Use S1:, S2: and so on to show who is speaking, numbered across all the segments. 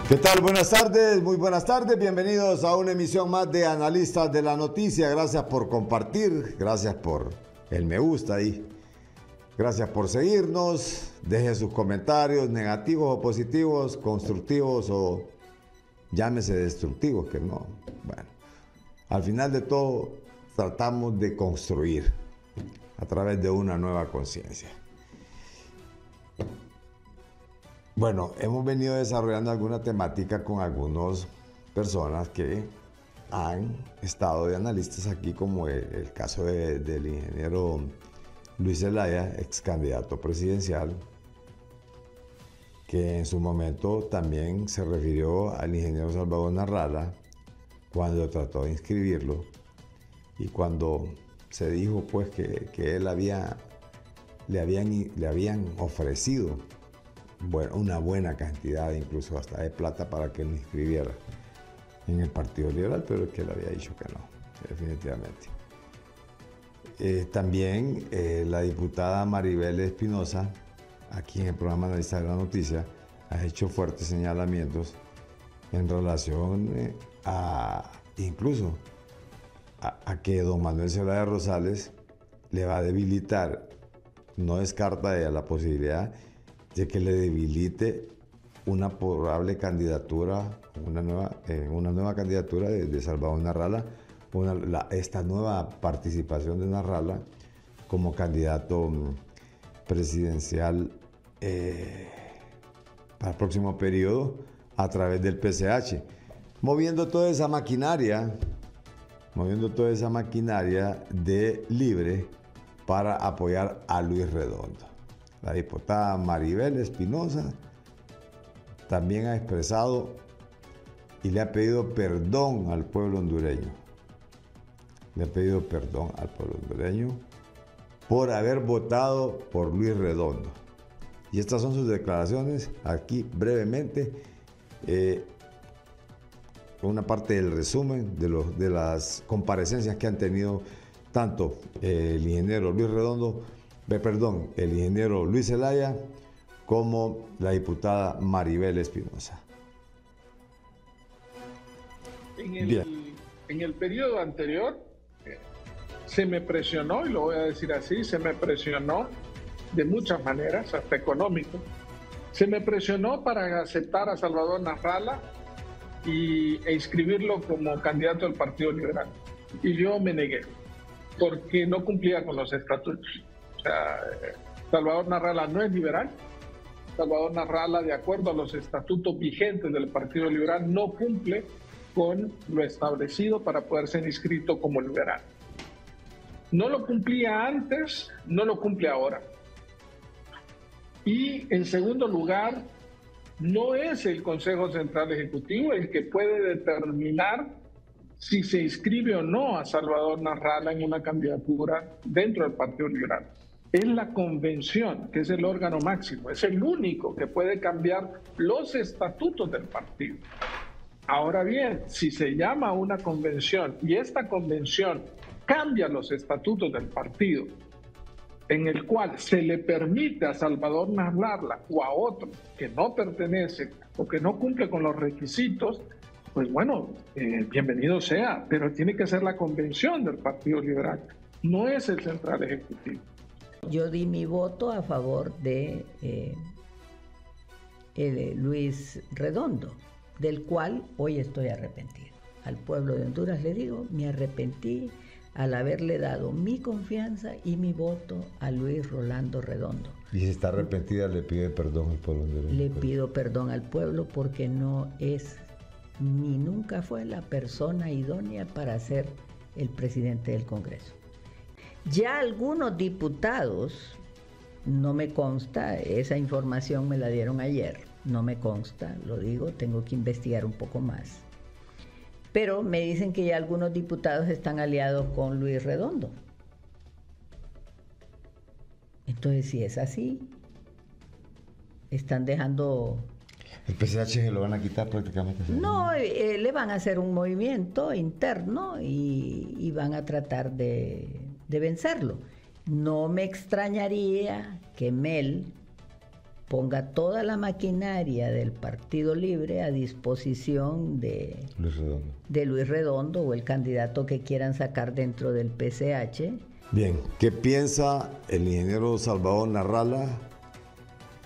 S1: ¿Qué tal? Buenas tardes, muy buenas tardes. Bienvenidos a una emisión más de Analistas de la Noticia. Gracias por compartir, gracias por el me gusta ahí. Gracias por seguirnos. Deje sus comentarios negativos o positivos, constructivos o llámese destructivos, que no. Bueno, al final de todo tratamos de construir a través de una nueva conciencia. Bueno, hemos venido desarrollando alguna temática con algunas personas que han estado de analistas aquí, como el caso del ingeniero Luis Zelaya, ex candidato presidencial, que en su momento también se refirió al ingeniero Salvador Narrala cuando trató de inscribirlo y cuando se dijo pues que él le habían ofrecido una buena cantidad, incluso hasta de plata, para que él inscribiera en el Partido Liberal, pero que él había dicho que no, definitivamente. También la diputada Maribel Espinosa, aquí en el programa Analistas de la Noticia, ha hecho fuertes señalamientos en relación incluso a que don Manuel Zelaya Rosales le va a debilitar. No descarta ella la posibilidad de que le debilite una probable candidatura, una nueva candidatura de Salvador Narrala, esta nueva participación de Narrala como candidato presidencial para el próximo periodo a través del PCH, moviendo toda esa maquinaria de Libre para apoyar a Luis Redondo. La diputada Maribel Espinosa también ha expresado y le ha pedido perdón al pueblo hondureño. Le ha pedido perdón al pueblo hondureño por haber votado por Luis Redondo. Y estas son sus declaraciones aquí brevemente. Una parte del resumen de las comparecencias que han tenido tanto el ingeniero Luis Redondo, el ingeniero Luis Zelaya, como la diputada Maribel Espinosa.
S2: En el periodo anterior se me presionó, y lo voy a decir así, se me presionó de muchas maneras, hasta económico. Se me presionó para aceptar a Salvador Narrala e inscribirlo como candidato del Partido Liberal. Y yo me negué, porque no cumplía con los estatutos. O sea, Salvador Narrala no es liberal. Salvador Narrala, de acuerdo a los estatutos vigentes del Partido Liberal, no cumple con lo establecido para poder ser inscrito como liberal. No lo cumplía antes, no lo cumple ahora. Y en segundo lugar, no es el Consejo Central Ejecutivo el que puede determinar si se inscribe o no a Salvador Narrala en una candidatura dentro del Partido Liberal. Es la convención, que es el órgano máximo, es el único que puede cambiar los estatutos del partido. Ahora bien, si se llama a una convención y esta convención cambia los estatutos del partido, en el cual se le permite a Salvador Narrala o a otro que no pertenece o que no cumple con los requisitos, pues bueno, bienvenido sea, pero tiene que ser la convención del Partido Liberal, no es el Central Ejecutivo.
S3: Yo di mi voto a favor de Luis Redondo, del cual hoy estoy arrepentido. Al pueblo de Honduras le digo, me arrepentí al haberle dado mi confianza y mi voto a Luis Rolando Redondo.
S1: Y si está arrepentida, le pide perdón al pueblo hondureño.
S3: Le pido perdón al pueblo porque no es ni nunca fue la persona idónea para ser el presidente del Congreso. Ya algunos diputados, no me consta, esa información me la dieron ayer, no me consta, lo digo, tengo que investigar un poco más. Pero me dicen que ya algunos diputados están aliados con Luis Redondo. Entonces, si es así, están dejando...
S1: ¿El PCH lo van a quitar prácticamente?
S3: No, le van a hacer un movimiento interno y van a tratar de vencerlo. No me extrañaría que Mel ponga toda la maquinaria del Partido Libre a disposición de Luis Redondo o el candidato que quieran sacar dentro del PCH.
S1: Bien, ¿qué piensa el ingeniero Salvador Narrala,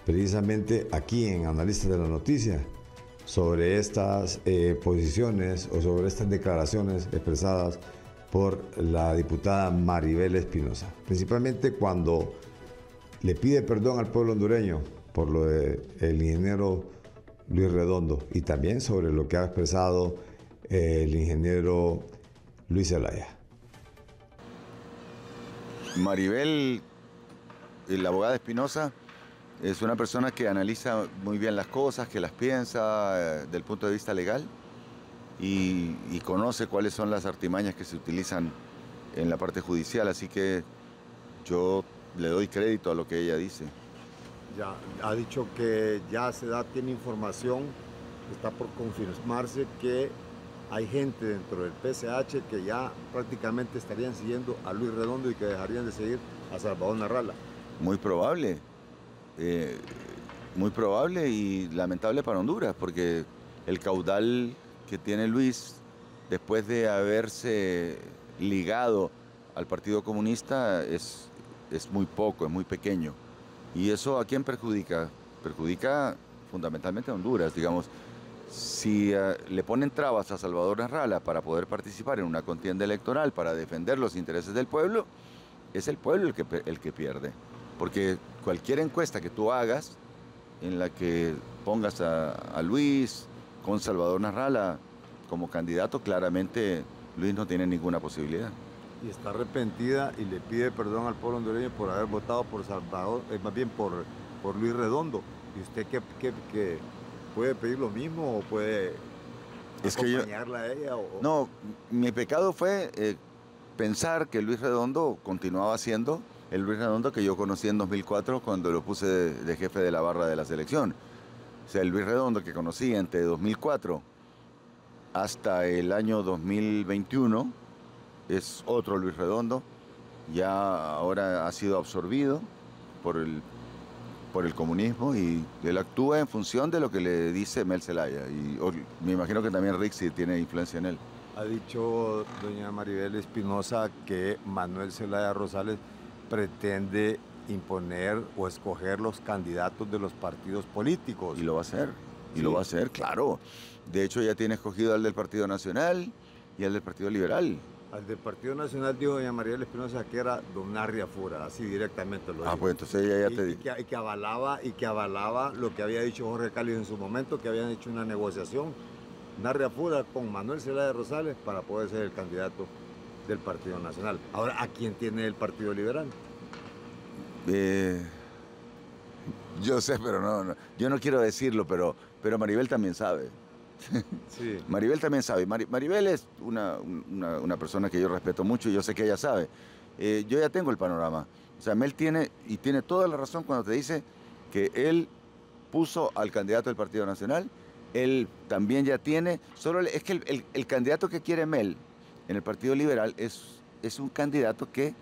S1: precisamente aquí en Analistas de la Noticia, sobre estas posiciones o sobre estas declaraciones expresadas por la diputada Maribel Espinosa? Principalmente cuando le pide perdón al pueblo hondureño por lo del ingeniero Luis Redondo y también sobre lo que ha expresado el ingeniero Luis Zelaya.
S4: Maribel, la abogada Espinosa, es una persona que analiza muy bien las cosas, que las piensa desde el punto de vista legal y conoce cuáles son las artimañas que se utilizan en la parte judicial, así que yo le doy crédito a lo que ella dice.
S5: Ya ha dicho que ya tiene información, está por confirmarse que hay gente dentro del PCH que ya prácticamente estarían siguiendo a Luis Redondo y que dejarían de seguir a Salvador Narrala.
S4: Muy probable y lamentable para Honduras, porque el caudal que tiene Luis después de haberse ligado al Partido Comunista es muy poco, es muy pequeño. ¿Y eso a quién perjudica? Perjudica fundamentalmente a Honduras, digamos. Si le ponen trabas a Salvador Narrala para poder participar en una contienda electoral para defender los intereses del pueblo, es el pueblo el que pierde. Porque cualquier encuesta que tú hagas en la que pongas a Luis con Salvador Narrala como candidato, claramente Luis no tiene ninguna posibilidad.
S5: Y está arrepentida y le pide perdón al pueblo hondureño por haber votado por Salvador, más bien por Luis Redondo. ¿Y usted qué puede pedir lo mismo o puede acompañarla a ella?
S4: No, mi pecado fue pensar que Luis Redondo continuaba siendo el Luis Redondo que yo conocí en 2004 cuando lo puse de jefe de la barra de la selección. O sea, el Luis Redondo que conocí entre 2004 hasta el año 2021 es otro Luis Redondo, ya ahora ha sido absorbido por el comunismo y él actúa en función de lo que le dice Mel Zelaya y me imagino que también Rixi tiene influencia en él.
S5: Ha dicho doña Maribel Espinosa que Manuel Zelaya Rosales pretende imponer o escoger los candidatos de los partidos políticos.
S4: Y lo va a hacer,
S5: sí.
S4: Lo va a hacer, claro. De hecho ya tiene escogido al del Partido Nacional y al del Partido Liberal.
S5: Al del Partido Nacional dijo doña Maribel Espinosa que era don Narria Fura, así directamente lo dijo.
S4: Pues entonces ella ya te dijo.
S5: Y que avalaba lo que había dicho Jorge Cáliz en su momento, que habían hecho una negociación, Narria Fura con Manuel Zelaya Rosales para poder ser el candidato del Partido Nacional. Ahora, ¿a quién tiene el Partido Liberal?
S4: Yo sé, pero no, yo no quiero decirlo, pero Maribel también sabe.
S5: Sí.
S4: Maribel también sabe. Maribel es una persona que yo respeto mucho y yo sé que ella sabe. Yo ya tengo el panorama. O sea, Mel tiene toda la razón cuando te dice que él puso al candidato del Partido Nacional, él también ya tiene, es que el candidato que quiere Mel en el Partido Liberal es un candidato que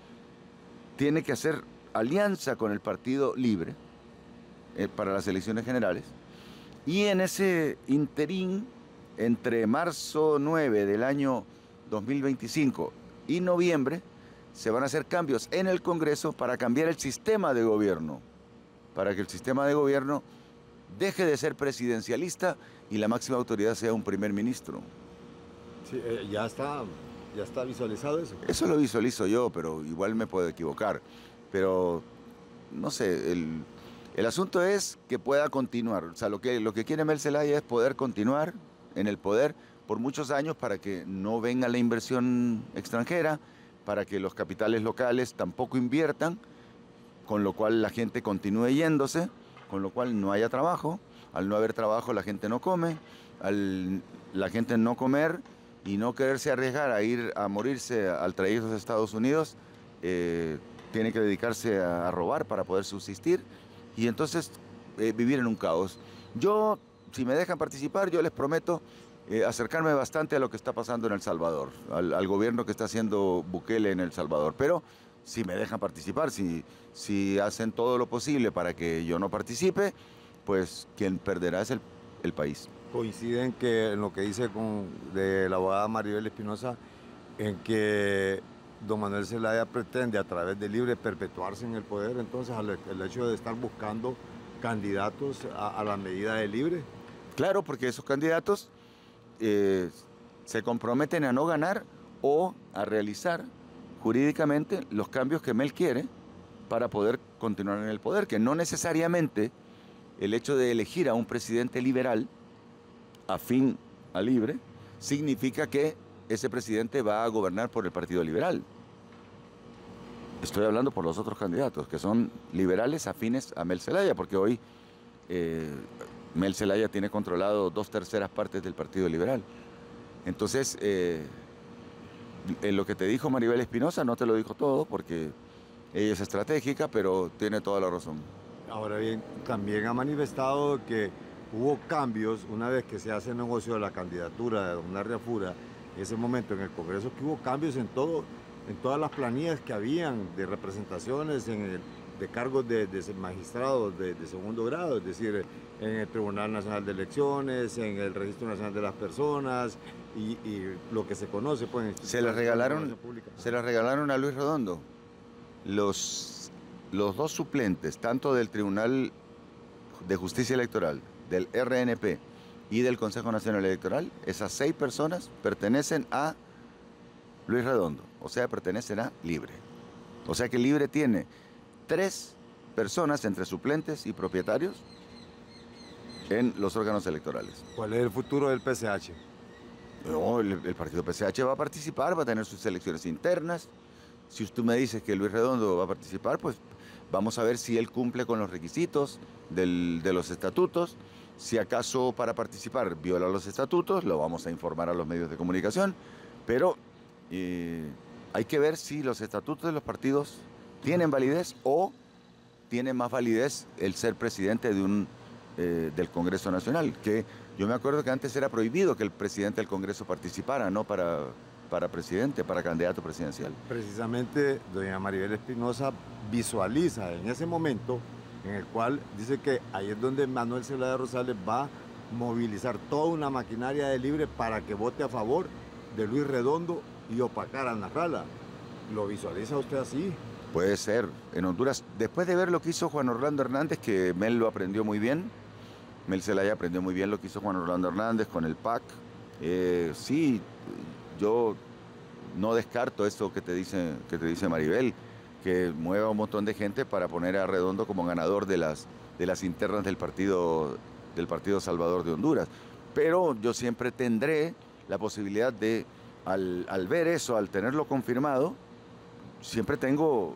S4: tiene que hacer alianza con el Partido Libre para las elecciones generales. Y en ese interín, entre marzo 9 del año 2025 y noviembre, se van a hacer cambios en el Congreso para cambiar el sistema de gobierno, para que el sistema de gobierno deje de ser presidencialista y la máxima autoridad sea un primer ministro.
S5: Sí, ya está visualizado eso.
S4: Eso lo visualizo yo, pero igual me puedo equivocar. Pero, no sé, el asunto es que pueda continuar. O sea, lo que quiere Mel Zelaya es poder continuar en el poder por muchos años para que no venga la inversión extranjera, para que los capitales locales tampoco inviertan, con lo cual la gente continúe yéndose, con lo cual no haya trabajo. Al no haber trabajo la gente no come, la gente no comer y no quererse arriesgar a ir a morirse al traerse a Estados Unidos, tiene que dedicarse a robar para poder subsistir y entonces vivir en un caos. Yo, si me dejan participar, yo les prometo acercarme bastante a lo que está pasando en El Salvador, al gobierno que está haciendo Bukele en El Salvador, pero si me dejan participar, si hacen todo lo posible para que yo no participe, pues quien perderá es el país.
S5: Coinciden que en lo que dice de la abogada Maribel Espinosa, en que don Manuel Zelaya pretende a través de Libre perpetuarse en el poder, entonces el hecho de estar buscando candidatos a la medida de Libre.
S4: Claro, porque esos candidatos se comprometen a no ganar o a realizar jurídicamente los cambios que Mel quiere para poder continuar en el poder, que no necesariamente el hecho de elegir a un presidente liberal afín a Libre significa que ese presidente va a gobernar por el Partido Liberal. Estoy hablando por los otros candidatos, que son liberales afines a Mel Zelaya, porque hoy Mel Zelaya tiene controlado 2/3 partes del Partido Liberal. Entonces, en lo que te dijo Maribel Espinosa no te lo dijo todo, porque ella es estratégica, pero tiene toda la razón.
S5: Ahora bien, también ha manifestado que hubo cambios una vez que se hace negocio de la candidatura de don Narria Fura, en ese momento en el Congreso, que hubo cambios en todas las planillas que habían de representaciones de cargos de magistrados de segundo grado, es decir, en el Tribunal Nacional de Elecciones, en el Registro Nacional de las Personas y lo que se conoce, pues.
S4: Se le regalaron a Luis Redondo los 2 suplentes, tanto del Tribunal de Justicia Electoral, del RNP y del Consejo Nacional Electoral. Esas 6 personas pertenecen a Luis Redondo, o sea, pertenecen a Libre. O sea que Libre tiene 3 personas entre suplentes y propietarios en los órganos electorales.
S5: ¿Cuál es el futuro del PCH?
S4: No, el partido PCH va a participar, va a tener sus elecciones internas. Si usted me dice que Luis Redondo va a participar, pues vamos a ver si él cumple con los requisitos de los estatutos. Si acaso para participar viola los estatutos, lo vamos a informar a los medios de comunicación. Pero hay que ver si los estatutos de los partidos tienen validez o tiene más validez el ser presidente del Congreso Nacional, que yo me acuerdo que antes era prohibido que el presidente del Congreso participara, no para presidente, para candidato presidencial.
S5: Precisamente doña Maribel Espinosa visualiza en ese momento en el cual dice que ahí es donde Manuel Zelaya Rosales va a movilizar toda una maquinaria de Libre para que vote a favor de Luis Redondo y opacar a Narrala. ¿Lo visualiza usted así?
S4: Puede ser. En Honduras, después de ver lo que hizo Juan Orlando Hernández, que Mel lo aprendió muy bien, Mel Zelaya aprendió muy bien lo que hizo Juan Orlando Hernández con el PAC. Sí, yo no descarto eso que te dice Maribel, que mueva un montón de gente para poner a Redondo como ganador de las internas del Partido Salvador de Honduras. Pero yo siempre tendré la posibilidad de, al ver eso, al tenerlo confirmado, siempre tengo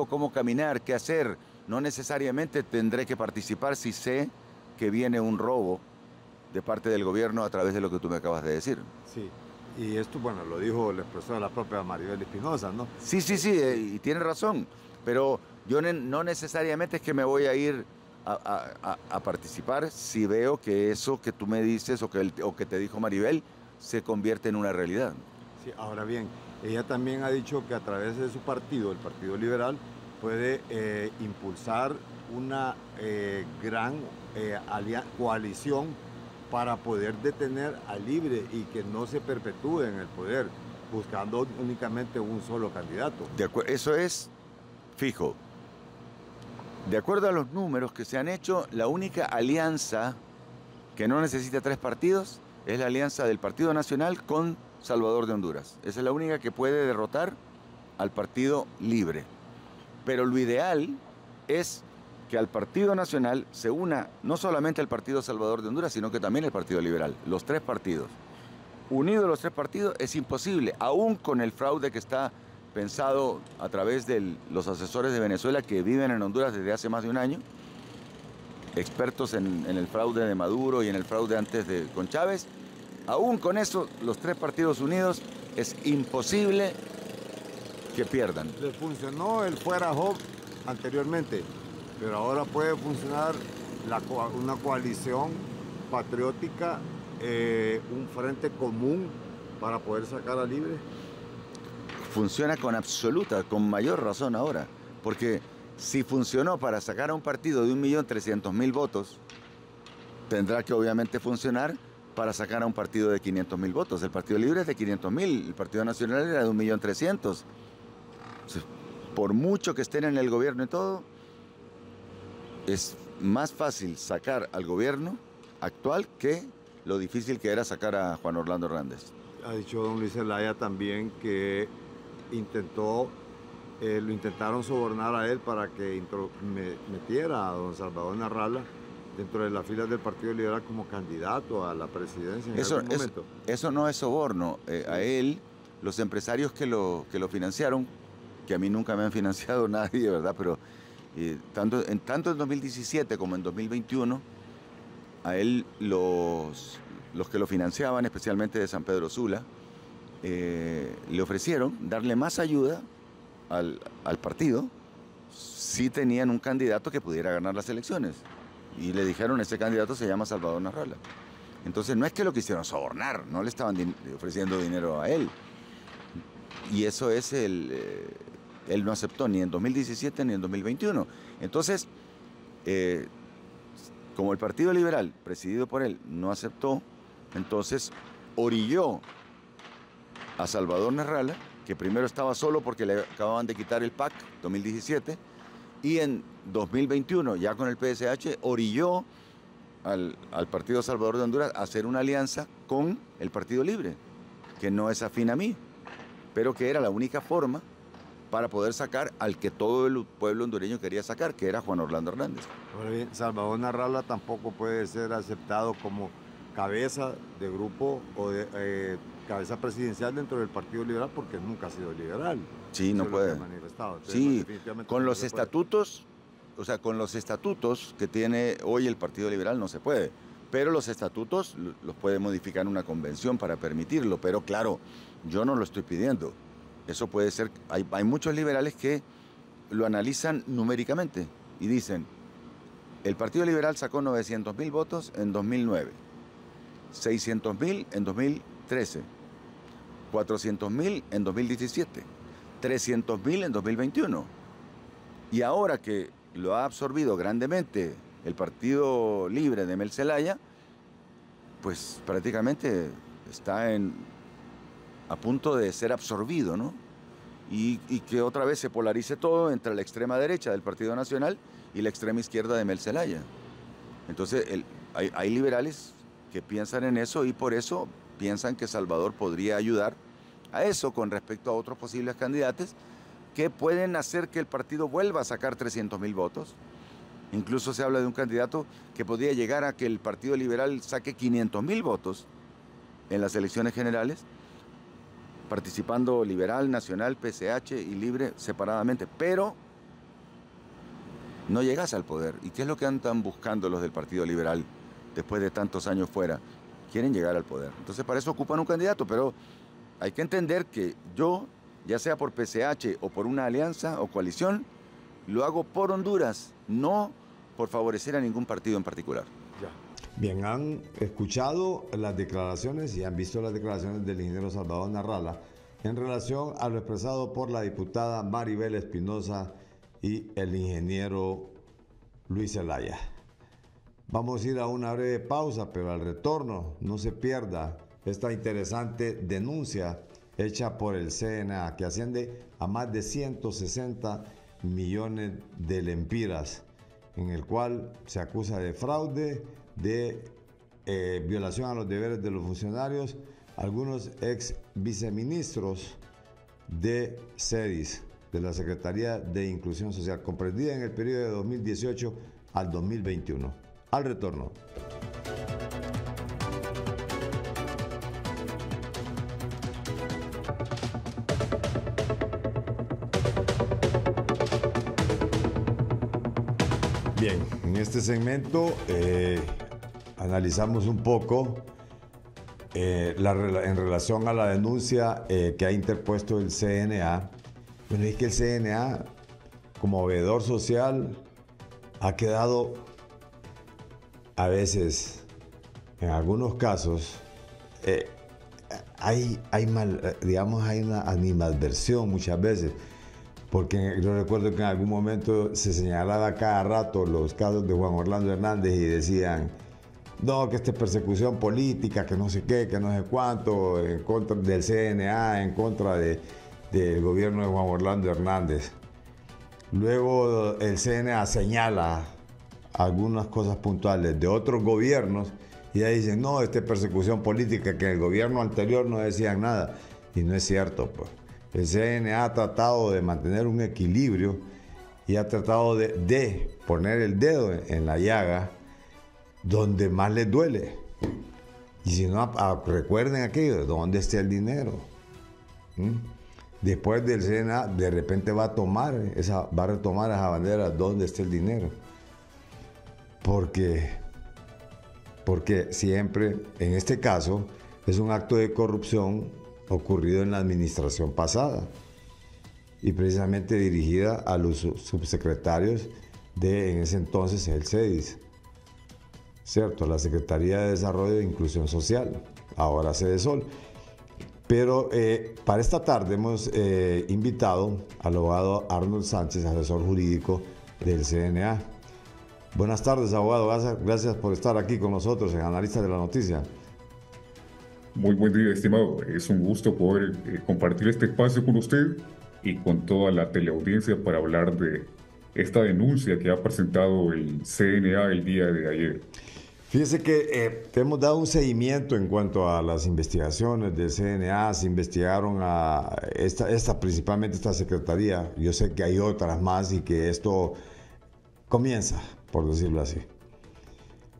S4: cómo caminar, qué hacer. No necesariamente tendré que participar si sé que viene un robo de parte del gobierno a través de lo que tú me acabas de decir.
S5: Sí, y esto, bueno, lo expresó la propia Maribel Espinosa, ¿no?
S4: Sí, y tiene razón, pero yo no necesariamente es que me voy a ir a participar si veo que eso que tú me dices o que te dijo Maribel se convierte en una realidad.
S5: Sí, ahora bien, ella también ha dicho que a través de su partido, el Partido Liberal, puede impulsar una gran coalición para poder detener a Libre y que no se perpetúe en el poder, buscando únicamente un solo candidato.
S4: Eso es fijo. De acuerdo a los números que se han hecho, la única alianza que no necesita 3 partidos es la alianza del Partido Nacional con Salvador de Honduras. Esa es la única que puede derrotar al Partido Libre. Pero lo ideal es que al Partido Nacional se una no solamente el Partido Salvador de Honduras, sino que también el Partido Liberal, los 3 partidos. Unidos los 3 partidos es imposible, aún con el fraude que está pensado a través de los asesores de Venezuela que viven en Honduras desde hace más de un año, expertos en el fraude de Maduro y en el fraude antes con Chávez. Aún con eso, los 3 partidos unidos es imposible que pierdan.
S5: Le funcionó el fuera Job anteriormente, pero ahora puede funcionar una coalición patriótica, un frente común para poder sacar a Libre.
S4: funciona con mayor razón ahora. Porque si funcionó para sacar a un partido de 1.300.000 votos, tendrá que obviamente funcionar para sacar a un partido de 500.000 votos. El Partido Libre es de 500.000, el Partido Nacional era de 1.300.000. Por mucho que estén en el gobierno y todo, es más fácil sacar al gobierno actual que lo difícil que era sacar a Juan Orlando Hernández.
S5: Ha dicho don Luis Zelaya también que lo intentaron sobornar a él para que metiera a don Salvador Narrala dentro de las filas del Partido Liberal como candidato a la presidencia en algún momento.
S4: Eso no es soborno. A él, los empresarios que lo financiaron, que a mí nunca me han financiado nadie, ¿verdad? Pero tanto en 2017 como en 2021, a él los que lo financiaban, especialmente de San Pedro Sula, le ofrecieron darle más ayuda al partido si tenían un candidato que pudiera ganar las elecciones. Y le dijeron, ese candidato se llama Salvador Narrala. Entonces no es que lo quisieron sobornar, no le estaban ofreciendo dinero a él. Y eso es él no aceptó ni en 2017 ni en 2021. Entonces, como el Partido Liberal, presidido por él, no aceptó, entonces orilló a Salvador Narrala, que primero estaba solo porque le acababan de quitar el PAC 2017, y en 2021, ya con el PSH, orilló al Partido Salvador de Honduras a hacer una alianza con el Partido Libre, que no es afín a mí, pero que era la única forma para poder sacar al que todo el pueblo hondureño quería sacar, que era Juan Orlando Hernández.
S5: Ahora bien, Salvador Narrala tampoco puede ser aceptado como cabeza de grupo o de cabeza presidencial dentro del Partido Liberal porque nunca ha sido liberal.
S4: Sí, no puede.
S5: Entonces,
S4: sí, con los estatutos, o sea, con los estatutos que tiene hoy el Partido Liberal no se puede, pero los estatutos los puede modificar una convención para permitirlo, pero claro, yo no lo estoy pidiendo. Eso puede ser, hay muchos liberales que lo analizan numéricamente y dicen, el Partido Liberal sacó 900.000 votos en 2009, 600.000 en 2013, 400.000 en 2017, 300.000 en 2021. Y ahora que lo ha absorbido grandemente el Partido Libre de Mel Zelaya, pues prácticamente está a punto de ser absorbido, ¿no? Y que otra vez se polarice todo entre la extrema derecha del Partido Nacional y la extrema izquierda de Mel Zelaya. Entonces hay liberales que piensan en eso y por eso piensan que Salvador podría ayudar a eso con respecto a otros posibles candidatos que pueden hacer que el partido vuelva a sacar 300.000 votos. Incluso se habla de un candidato que podría llegar a que el Partido Liberal saque 500.000 votos en las elecciones generales, participando Liberal, Nacional, PSH y Libre separadamente, pero no llegas al poder. ¿Y qué es lo que andan buscando los del Partido Liberal después de tantos años fuera? Quieren llegar al poder. Entonces para eso ocupan un candidato, pero hay que entender que yo, ya sea por PSH o por una alianza o coalición, lo hago por Honduras, no por favorecer a ningún partido en particular.
S5: Ya.
S1: Bien, han escuchado las declaraciones y han visto las declaraciones del ingeniero Salvador Narrala en relación a lo expresado por la diputada Maribel Espinosa y el ingeniero Luis Zelaya. Vamos a ir a una breve pausa, pero al retorno no se pierda esta interesante denuncia hecha por el CNA que asciende a más de 160 millones de lempiras, en el cual se acusa de fraude, de violación a los deberes de los funcionarios, algunos ex viceministros de SEDIS, de la Secretaría de Inclusión Social, comprendida en el periodo de 2018 al 2021. Al retorno. Bien, en este segmento analizamos un poco en relación a la denuncia que ha interpuesto el CNA. Bueno, es que el CNA, como veedor social, ha quedado a veces, en algunos casos, digamos, hay una animadversión muchas veces, porque yo recuerdo que en algún momento se señalaba cada rato los casos de Juan Orlando Hernández y decían, no, que esta es persecución política, que no sé qué, que no sé cuánto, en contra del CNA, en contra del gobierno de Juan Orlando Hernández. Luego el CNA señala algunas cosas puntuales de otros gobiernos y ya dicen, no, esta es persecución política, que en el gobierno anterior no decían nada. Y no es cierto, pues. El CNA ha tratado de mantener un equilibrio y ha tratado de poner el dedo en la llaga donde más les duele. Y si no, recuerden aquello, ¿dónde está el dinero? Después del CNA, de repente va a retomar esa bandera, ¿dónde está el dinero? Porque siempre, en este caso, es un acto de corrupción ocurrido en la administración pasada y precisamente dirigida a los subsecretarios en ese entonces, el CEDIS, ¿cierto? La Secretaría de Desarrollo e Inclusión Social, ahora Cedesol. Pero para esta tarde hemos invitado al abogado Arnold Sánchez, asesor jurídico del CNA. Buenas tardes, abogado. Gracias por estar aquí con nosotros en Analistas de la Noticia.
S6: Muy buen día, estimado. Es un gusto poder compartir este espacio con usted y con toda la teleaudiencia para hablar de esta denuncia que ha presentado el CNA el día de ayer.
S1: Fíjese que te hemos dado un seguimiento en cuanto a las investigaciones del CNA. Se investigaron principalmente esta secretaría. Yo sé que hay otras más y que esto comienza, por decirlo así.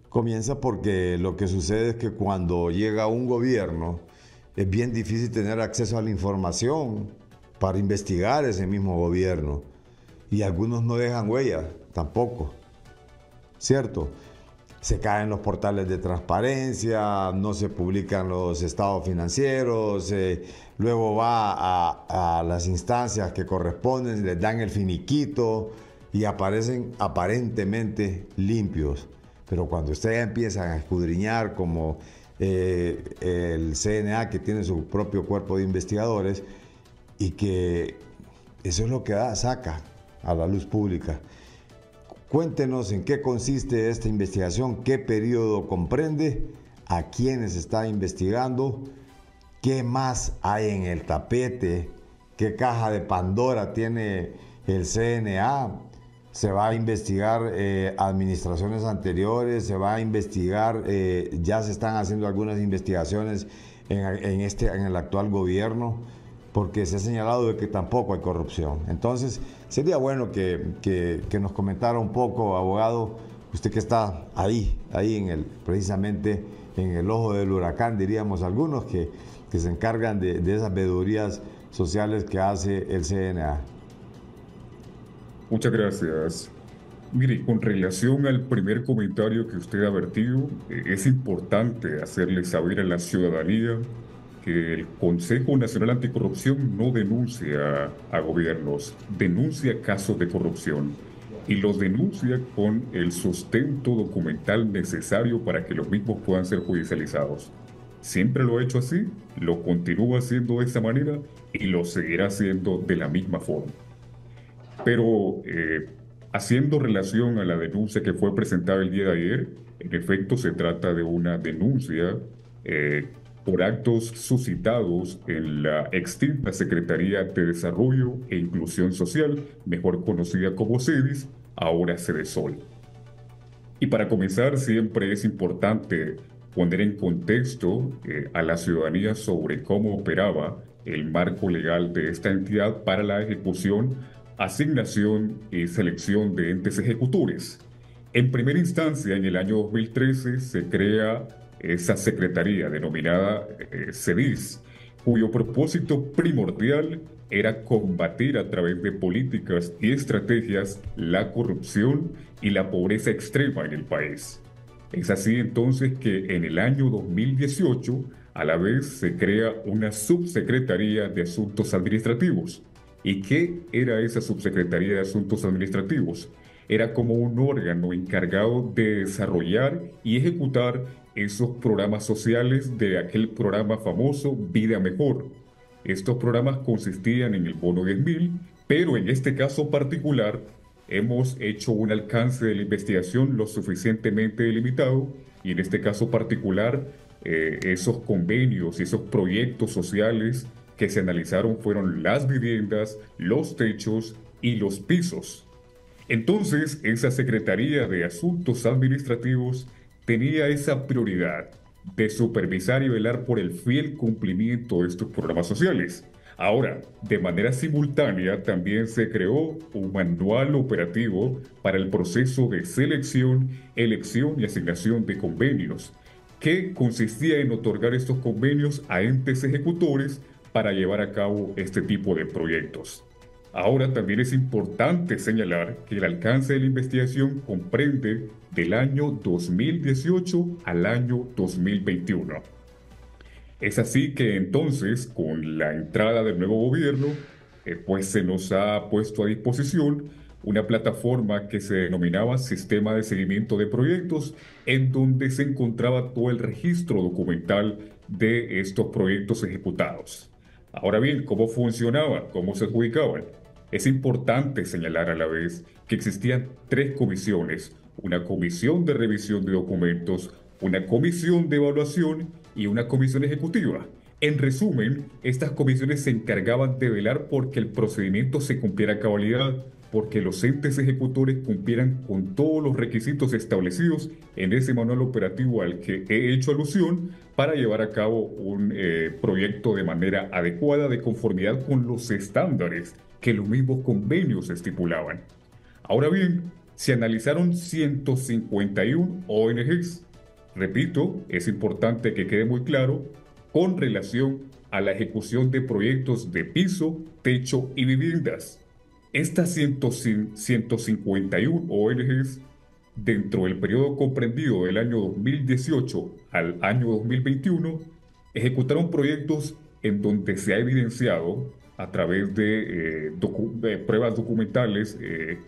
S1: Comienza porque lo que sucede es que cuando llega un gobierno es bien difícil tener acceso a la información para investigar ese mismo gobierno. Y algunos no dejan huella tampoco, ¿cierto? Se caen los portales de transparencia, no se publican los estados financieros, luego va a las instancias que corresponden, les dan el finiquito y aparecen aparentemente limpios. Pero cuando ustedes empiezan a escudriñar, como el CNA, que tiene su propio cuerpo de investigadores, y que eso es lo que saca a la luz pública. Cuéntenos en qué consiste esta investigación, qué periodo comprende, a quiénes está investigando, qué más hay en el tapete, qué caja de Pandora tiene el CNA. Se va a investigar administraciones anteriores, se va a investigar, ya se están haciendo algunas investigaciones en el actual gobierno, porque se ha señalado de que tampoco hay corrupción. Entonces, sería bueno que nos comentara un poco, abogado, usted que está ahí precisamente en el ojo del huracán, diríamos algunos, que se encargan de esas veedurías sociales que hace el CNA.
S6: Muchas gracias. Mire, con relación al primer comentario que usted ha vertido, es importante hacerle saber a la ciudadanía que el Consejo Nacional Anticorrupción no denuncia a gobiernos, denuncia casos de corrupción y los denuncia con el sustento documental necesario para que los mismos puedan ser judicializados. Siempre lo ha hecho así, lo continúa haciendo de esa manera y lo seguirá haciendo de la misma forma. Pero haciendo relación a la denuncia que fue presentada el día de ayer, en efecto se trata de una denuncia por actos suscitados en la extinta Secretaría de Desarrollo e Inclusión Social, mejor conocida como CEDIS, ahora Cedesol. Y para comenzar, siempre es importante poner en contexto a la ciudadanía sobre cómo operaba el marco legal de esta entidad para la ejecución, asignación y selección de entes ejecutores. En primera instancia, en el año 2013, se crea esa secretaría denominada CEDIS, cuyo propósito primordial era combatir a través de políticas y estrategias la corrupción y la pobreza extrema en el país. Es así entonces que en el año 2018, a la vez se crea una subsecretaría de Asuntos Administrativos. ¿Y qué era esa subsecretaría de Asuntos Administrativos? Era como un órgano encargado de desarrollar y ejecutar esos programas sociales de aquel programa famoso Vida Mejor. Estos programas consistían en el bono 10.000, pero en este caso particular hemos hecho un alcance de la investigación lo suficientemente delimitado y en este caso particular esos convenios y esos proyectos sociales que se analizaron fueron las viviendas, los techos y los pisos. Entonces, esa Secretaría de Asuntos Administrativos tenía esa prioridad de supervisar y velar por el fiel cumplimiento de estos programas sociales. Ahora, de manera simultánea, también se creó un manual operativo para el proceso de selección, elección y asignación de convenios, que consistía en otorgar estos convenios a entes ejecutores para llevar a cabo este tipo de proyectos. Ahora también es importante señalar que el alcance de la investigación comprende del año 2018 al año 2021. Es así que entonces, con la entrada del nuevo gobierno, pues se nos ha puesto a disposición una plataforma que se denominaba Sistema de Seguimiento de Proyectos, en donde se encontraba todo el registro documental de estos proyectos ejecutados. Ahora bien, ¿cómo funcionaba? ¿Cómo se adjudicaban? Es importante señalar a la vez que existían 3 comisiones: una comisión de revisión de documentos, una comisión de evaluación y una comisión ejecutiva. En resumen, estas comisiones se encargaban de velar porque el procedimiento se cumpliera a cabalidad, porque los entes ejecutores cumplieran con todos los requisitos establecidos en ese manual operativo al que he hecho alusión para llevar a cabo un proyecto de manera adecuada, de conformidad con los estándares que los mismos convenios estipulaban. Ahora bien, se analizaron 151 ONGs. Repito, es importante que quede muy claro con relación a la ejecución de proyectos de piso, techo y viviendas. Estas 151 ONGs, dentro del periodo comprendido del año 2018 al año 2021, ejecutaron proyectos en donde se ha evidenciado a través de pruebas documentales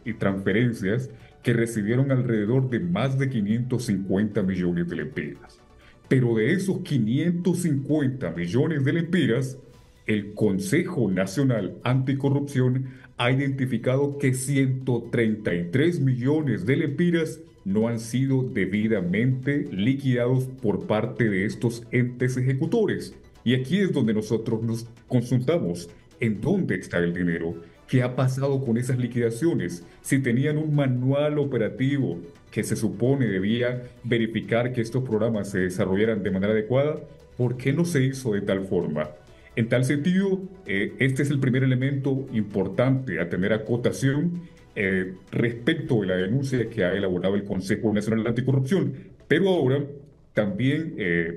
S6: y transferencias que recibieron alrededor de más de 550 millones de lempiras. Pero de esos 550 millones de lempiras, el Consejo Nacional Anticorrupción ha identificado que 133 millones de lempiras no han sido debidamente liquidados por parte de estos entes ejecutores. Y aquí es donde nosotros nos consultamos en dónde está el dinero, qué ha pasado con esas liquidaciones, si tenían un manual operativo que se supone debía verificar que estos programas se desarrollaran de manera adecuada, ¿por qué no se hizo de tal forma? En tal sentido, este es el primer elemento importante a tener acotación respecto de la denuncia que ha elaborado el Consejo Nacional Anticorrupción. Pero ahora, también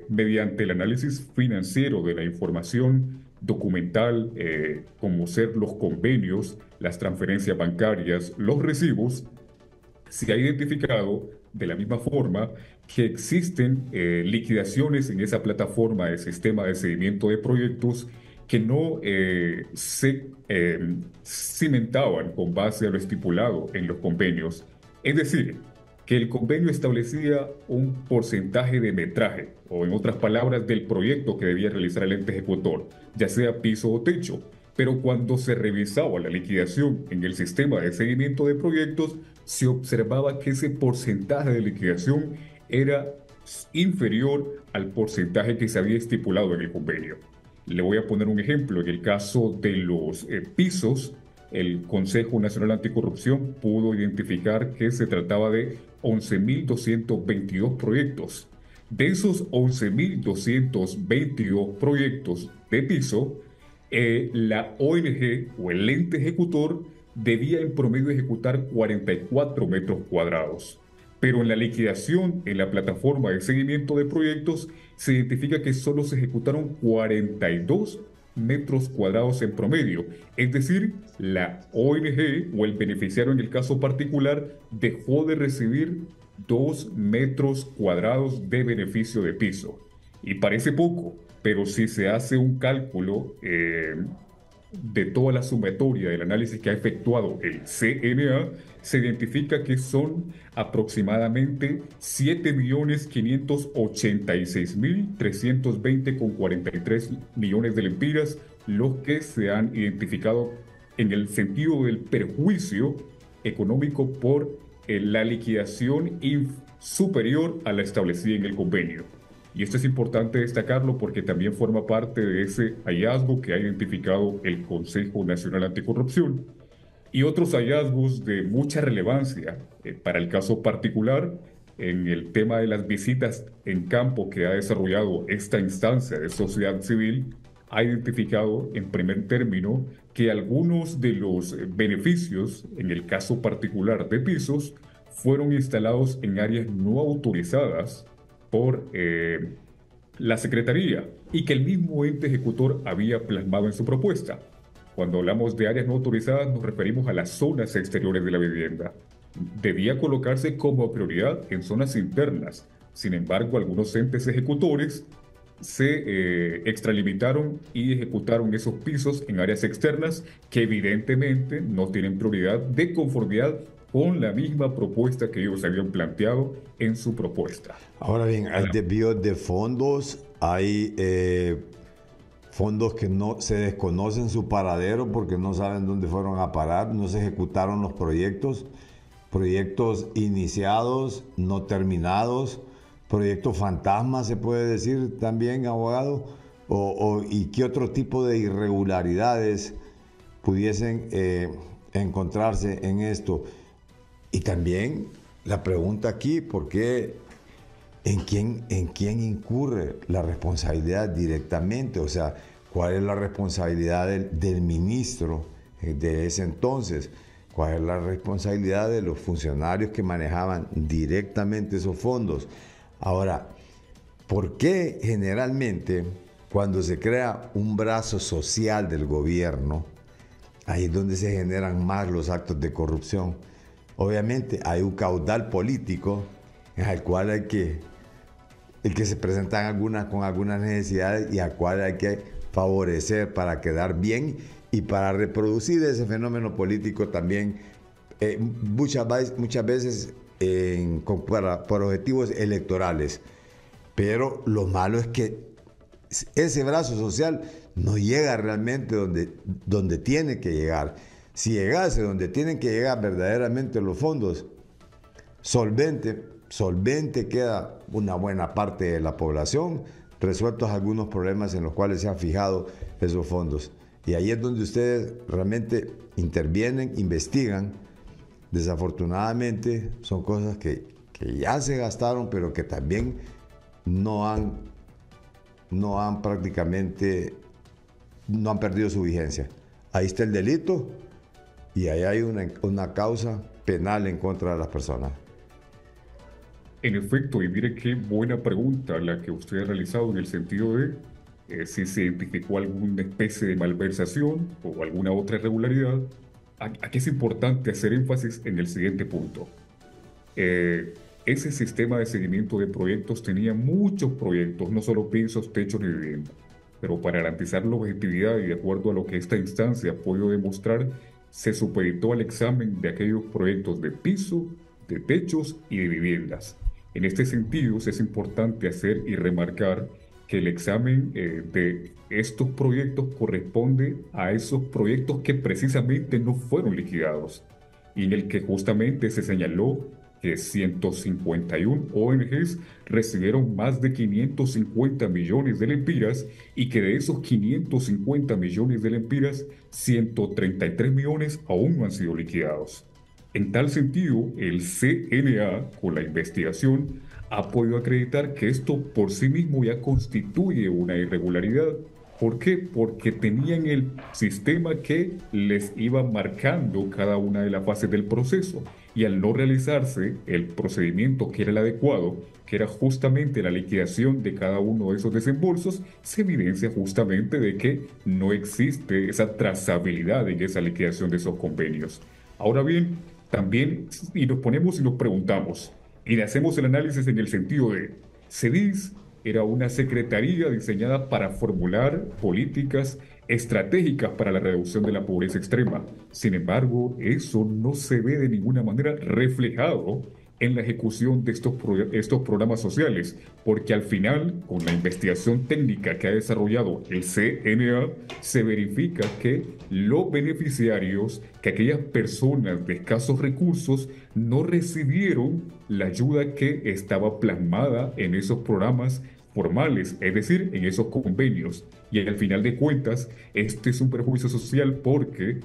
S6: mediante el análisis financiero de la información documental, como ser los convenios, las transferencias bancarias, los recibos, se ha identificado de la misma forma que existen liquidaciones en esa plataforma de sistema de seguimiento de proyectos que no se cimentaban con base a lo estipulado en los convenios. Es decir, que el convenio establecía un porcentaje de metraje, o en otras palabras, del proyecto que debía realizar el ente ejecutor, ya sea piso o techo. Pero cuando se revisaba la liquidación en el sistema de seguimiento de proyectos, se observaba que ese porcentaje de liquidación era inferior al porcentaje que se había estipulado en el convenio. Le voy a poner un ejemplo. En el caso de los pisos, el Consejo Nacional Anticorrupción pudo identificar que se trataba de 11.222 proyectos. De esos 11.222 proyectos de piso, la ONG o el ente ejecutor debía en promedio ejecutar 44 metros cuadrados. Pero en la liquidación, en la plataforma de seguimiento de proyectos, se identifica que solo se ejecutaron 42 metros cuadrados en promedio. Es decir, la ONG o el beneficiario en el caso particular dejó de recibir 2 metros cuadrados de beneficio de piso. Y parece poco, pero si se hace un cálculo de toda la sumatoria del análisis que ha efectuado el CNA, se identifica que son aproximadamente 7.586.320,43 millones de lempiras los que se han identificado en el sentido del perjuicio económico por la liquidación superior a la establecida en el convenio. Y esto es importante destacarlo porque también forma parte de ese hallazgo que ha identificado el Consejo Nacional Anticorrupción. Y otros hallazgos de mucha relevancia para el caso particular en el tema de las visitas en campo que ha desarrollado esta instancia de sociedad civil, ha identificado en primer término que algunos de los beneficios, en el caso particular de pisos, fueron instalados en áreas no autorizadas por la Secretaría y que el mismo ente ejecutor había plasmado en su propuesta. Cuando hablamos de áreas no autorizadas nos referimos a las zonas exteriores de la vivienda. Debía colocarse como prioridad en zonas internas. Sin embargo, algunos entes ejecutores se extralimitaron y ejecutaron esos pisos en áreas externas que evidentemente no tienen prioridad de conformidad con la misma propuesta que ellos habían planteado en su propuesta.
S1: Ahora bien, hay desvíos de fondos, hay fondos que no se desconocen su paradero porque no saben dónde fueron a parar, no se ejecutaron los proyectos iniciados, no terminados, proyectos fantasmas, se puede decir también, abogado, y qué otro tipo de irregularidades pudiesen encontrarse en esto. Y también la pregunta aquí, ¿por qué? ¿En quién incurre la responsabilidad directamente? O sea, ¿cuál es la responsabilidad del ministro de ese entonces? ¿Cuál es la responsabilidad de los funcionarios que manejaban directamente esos fondos? Ahora, ¿por qué generalmente cuando se crea un brazo social del gobierno, ahí es donde se generan más los actos de corrupción? Obviamente hay un caudal político en el cual el que se presentan con algunas necesidades y al cual hay que favorecer para quedar bien y para reproducir ese fenómeno político también muchas veces por objetivos electorales. Pero lo malo es que ese brazo social no llega realmente donde tiene que llegar. Si llegase donde tienen que llegar verdaderamente los fondos, solvente queda una buena parte de la población, resueltos algunos problemas en los cuales se han fijado esos fondos. Y ahí es donde ustedes realmente intervienen, investigan. Desafortunadamente son cosas que ya se gastaron, pero que también no han perdido su vigencia. Ahí está el delito y ahí hay una causa penal en contra de las personas.
S6: En efecto, y mire qué buena pregunta la que usted ha realizado en el sentido de si se identificó alguna especie de malversación o alguna otra irregularidad. Aquí es importante hacer énfasis en el siguiente punto. Ese sistema de seguimiento de proyectos tenía muchos proyectos, no solo pisos, techos ni vivienda. Pero para garantizar la objetividad y de acuerdo a lo que esta instancia ha podido demostrar, se supeditó al examen de aquellos proyectos de piso, de techos y de viviendas. En este sentido, es importante hacer y remarcar que el examen de estos proyectos corresponde a esos proyectos que precisamente no fueron liquidados y en el que justamente se señaló que 151 ONGs recibieron más de 550 millones de lempiras y que de esos 550 millones de lempiras, 133 millones aún no han sido liquidados. En tal sentido, el CNA, con la investigación, ha podido acreditar que esto por sí mismo ya constituye una irregularidad. ¿Por qué? Porque tenían el sistema que les iba marcando cada una de las fases del proceso y al no realizarse el procedimiento que era el adecuado, que era justamente la liquidación de cada uno de esos desembolsos, se evidencia justamente de que no existe esa trazabilidad en esa liquidación de esos convenios. Ahora bien, también, y nos ponemos y nos preguntamos, y le hacemos el análisis en el sentido de, ¿se dice era una secretaría diseñada para formular políticas estratégicas para la reducción de la pobreza extrema. Sin embargo, eso no se ve de ninguna manera reflejado en la ejecución de estos programas sociales, porque al final, con la investigación técnica que ha desarrollado el CNA, se verifica que los beneficiarios, que aquellas personas de escasos recursos, no recibieron la ayuda que estaba plasmada en esos programas formales, es decir, en esos convenios. Y al final de cuentas, este es un perjuicio social porque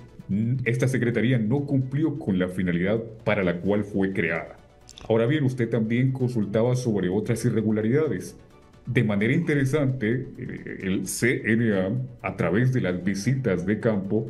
S6: esta secretaría no cumplió con la finalidad para la cual fue creada. Ahora bien, usted también consultaba sobre otras irregularidades. De manera interesante, el CNA, a través de las visitas de campo,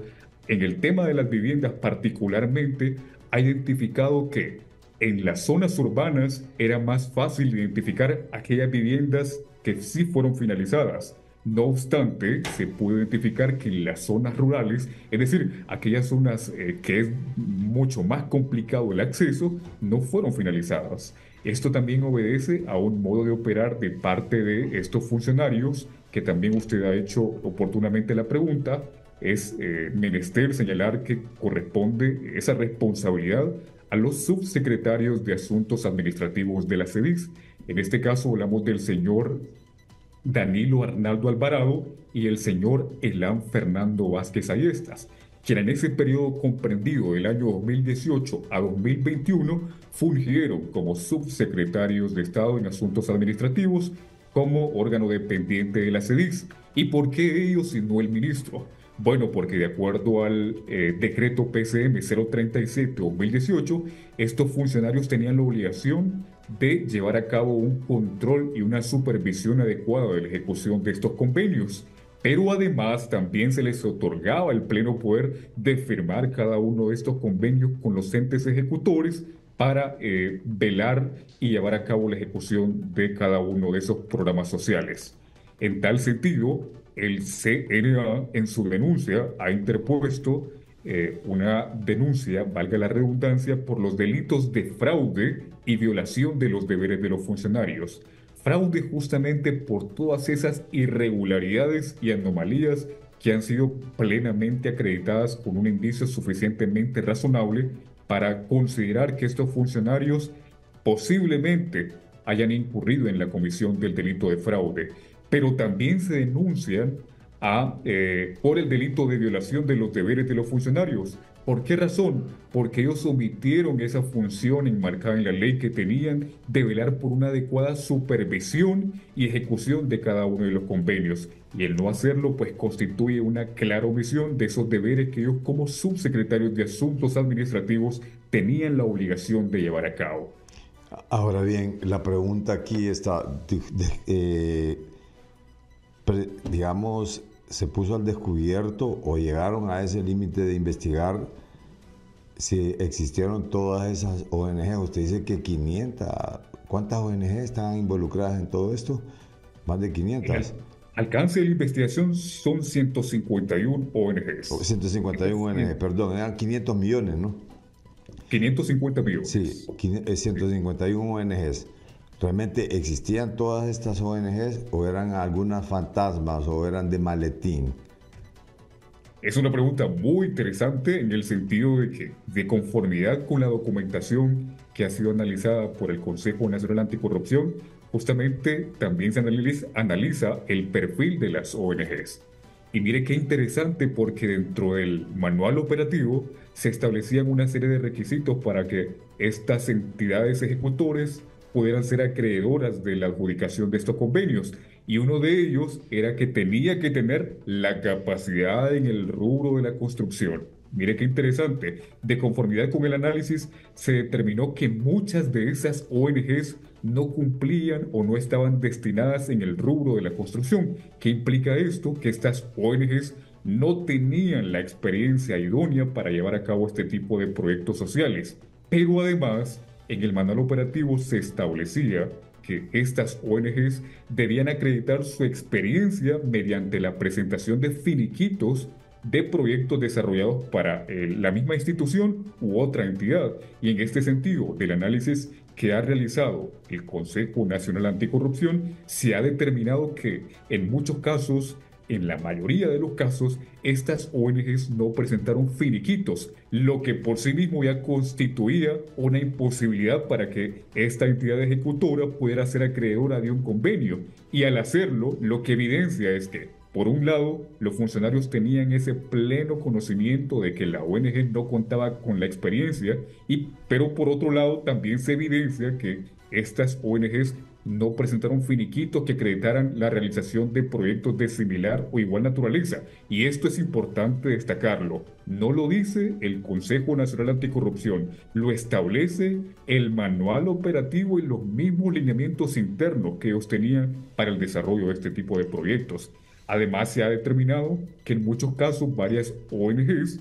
S6: en el tema de las viviendas particularmente, ha identificado que en las zonas urbanas era más fácil identificar aquellas viviendas que sí fueron finalizadas. No obstante, se puede identificar que en las zonas rurales, es decir, aquellas zonas que es mucho más complicado el acceso, no fueron finalizadas. Esto también obedece a un modo de operar de parte de estos funcionarios, que también usted ha hecho oportunamente la pregunta. Es menester señalar que corresponde esa responsabilidad a los subsecretarios de Asuntos Administrativos de la CEDIS. En este caso hablamos del señor Danilo Arnaldo Alvarado y el señor Elan Fernando Vázquez Ayestas, quien en ese periodo comprendido del año 2018 a 2021 fungieron como subsecretarios de Estado en Asuntos Administrativos como órgano dependiente de la CEDIS. ¿Y por qué ellos y no el ministro? Bueno, porque de acuerdo al decreto PCM 037-2018, estos funcionarios tenían la obligación de llevar a cabo un control y una supervisión adecuada de la ejecución de estos convenios. Pero además también se les otorgaba el pleno poder de firmar cada uno de estos convenios con los entes ejecutores para velar y llevar a cabo la ejecución de cada uno de esos programas sociales. En tal sentido, el CNA en su denuncia ha interpuesto una denuncia, valga la redundancia, por los delitos de fraude y violación de los deberes de los funcionarios. Fraude justamente por todas esas irregularidades y anomalías que han sido plenamente acreditadas con un indicio suficientemente razonable para considerar que estos funcionarios posiblemente hayan incurrido en la comisión del delito de fraude. Pero también se denuncian por el delito de violación de los deberes de los funcionarios. ¿Por qué razón? Porque ellos omitieron esa función enmarcada en la ley que tenían de velar por una adecuada supervisión y ejecución de cada uno de los convenios. Y el no hacerlo, pues constituye una clara omisión de esos deberes que ellos como subsecretarios de Asuntos Administrativos tenían la obligación de llevar a cabo.
S1: Ahora bien, la pregunta aquí está, digamos, ¿se puso al descubierto o llegaron a ese límite de investigar si existieron todas esas ONG? Usted dice que 500, ¿cuántas ONG están involucradas en todo esto? Más de 500.
S6: El alcance de la investigación son 151 ONGs.
S1: 151 ONG, perdón, eran 500 millones, ¿no?
S6: 550 millones.
S1: Sí, 151 ONGs. ¿Realmente existían todas estas ONGs o eran algunas fantasmas o eran de maletín?
S6: Es una pregunta muy interesante en el sentido de que, de conformidad con la documentación que ha sido analizada por el Consejo Nacional Anticorrupción, justamente también se analiza el perfil de las ONGs. Y mire qué interesante, porque dentro del manual operativo se establecían una serie de requisitos para que estas entidades ejecutores pudieran ser acreedoras de la adjudicación de estos convenios. Y uno de ellos era que tenía que tener la capacidad en el rubro de la construcción. Mire qué interesante. De conformidad con el análisis, se determinó que muchas de esas ONGs no cumplían o no estaban destinadas en el rubro de la construcción. ¿Qué implica esto? Que estas ONGs no tenían la experiencia idónea para llevar a cabo este tipo de proyectos sociales. Pero además, en el manual operativo se establecía que estas ONGs debían acreditar su experiencia mediante la presentación de finiquitos de proyectos desarrollados para la misma institución u otra entidad. Y en este sentido, del análisis que ha realizado el Consejo Nacional Anticorrupción, se ha determinado que en muchos casos, en la mayoría de los casos, estas ONGs no presentaron finiquitos, lo que por sí mismo ya constituía una imposibilidad para que esta entidad ejecutora pudiera ser acreedora de un convenio. Y al hacerlo, lo que evidencia es que, por un lado, los funcionarios tenían ese pleno conocimiento de que la ONG no contaba con la experiencia, pero por otro lado también se evidencia que estas ONGs no presentaron finiquitos que acreditaran la realización de proyectos de similar o igual naturaleza. Y esto es importante destacarlo. No lo dice el Consejo Nacional Anticorrupción, lo establece el manual operativo y los mismos lineamientos internos que ellos tenían para el desarrollo de este tipo de proyectos. Además, se ha determinado que en muchos casos varias ONGs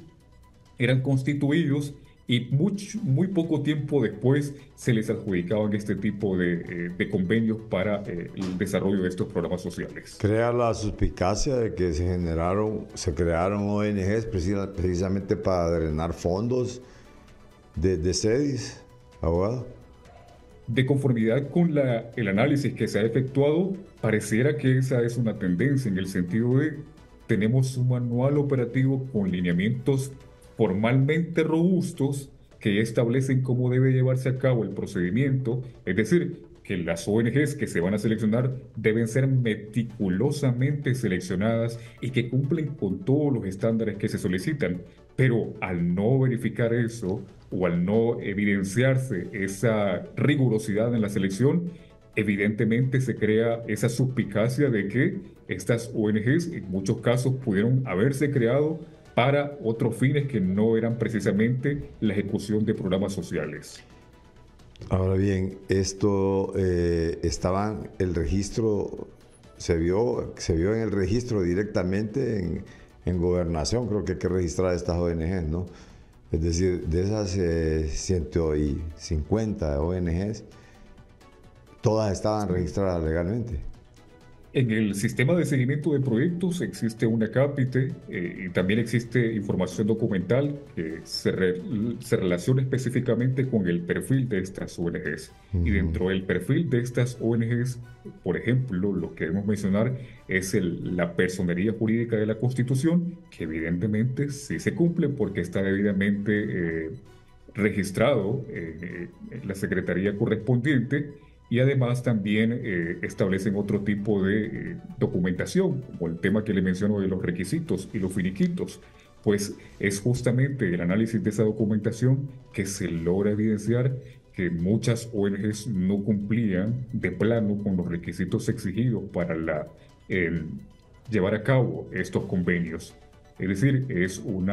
S6: eran constituidos y muy poco tiempo después se les adjudicaban este tipo de convenios para el desarrollo de estos programas sociales.
S1: Crea la suspicacia de que se crearon ONGs precisamente para drenar fondos de SEDIS, abogado.
S6: De conformidad con el análisis que se ha efectuado, pareciera que esa es una tendencia en el sentido de tenemos un manual operativo con lineamientos formalmente robustos que establecen cómo debe llevarse a cabo el procedimiento, es decir, que las ONGs que se van a seleccionar deben ser meticulosamente seleccionadas y que cumplen con todos los estándares que se solicitan. Pero al no verificar eso o al no evidenciarse esa rigurosidad en la selección, evidentemente se crea esa suspicacia de que estas ONGs en muchos casos pudieron haberse creado para otros fines que no eran precisamente la ejecución de programas sociales.
S1: Ahora bien, esto el registro, se vio en el registro directamente en Gobernación, creo que hay que registrar estas ONGs, ¿no? Es decir, de esas 150 ONGs, todas estaban registradas legalmente.
S6: En el sistema de seguimiento de proyectos existe una cápite y también existe información documental que se relaciona específicamente con el perfil de estas ONGs. Y dentro del perfil de estas ONGs, por ejemplo, lo que debemos mencionar es la personería jurídica de la Constitución, que evidentemente sí se cumple porque está debidamente registrado en la Secretaría correspondiente. Y además también establecen otro tipo de documentación, como el tema que le menciono de los requisitos y los finiquitos. Pues es justamente el análisis de esa documentación que se logra evidenciar que muchas ONGs no cumplían de plano con los requisitos exigidos para llevar a cabo estos convenios. Es decir, es un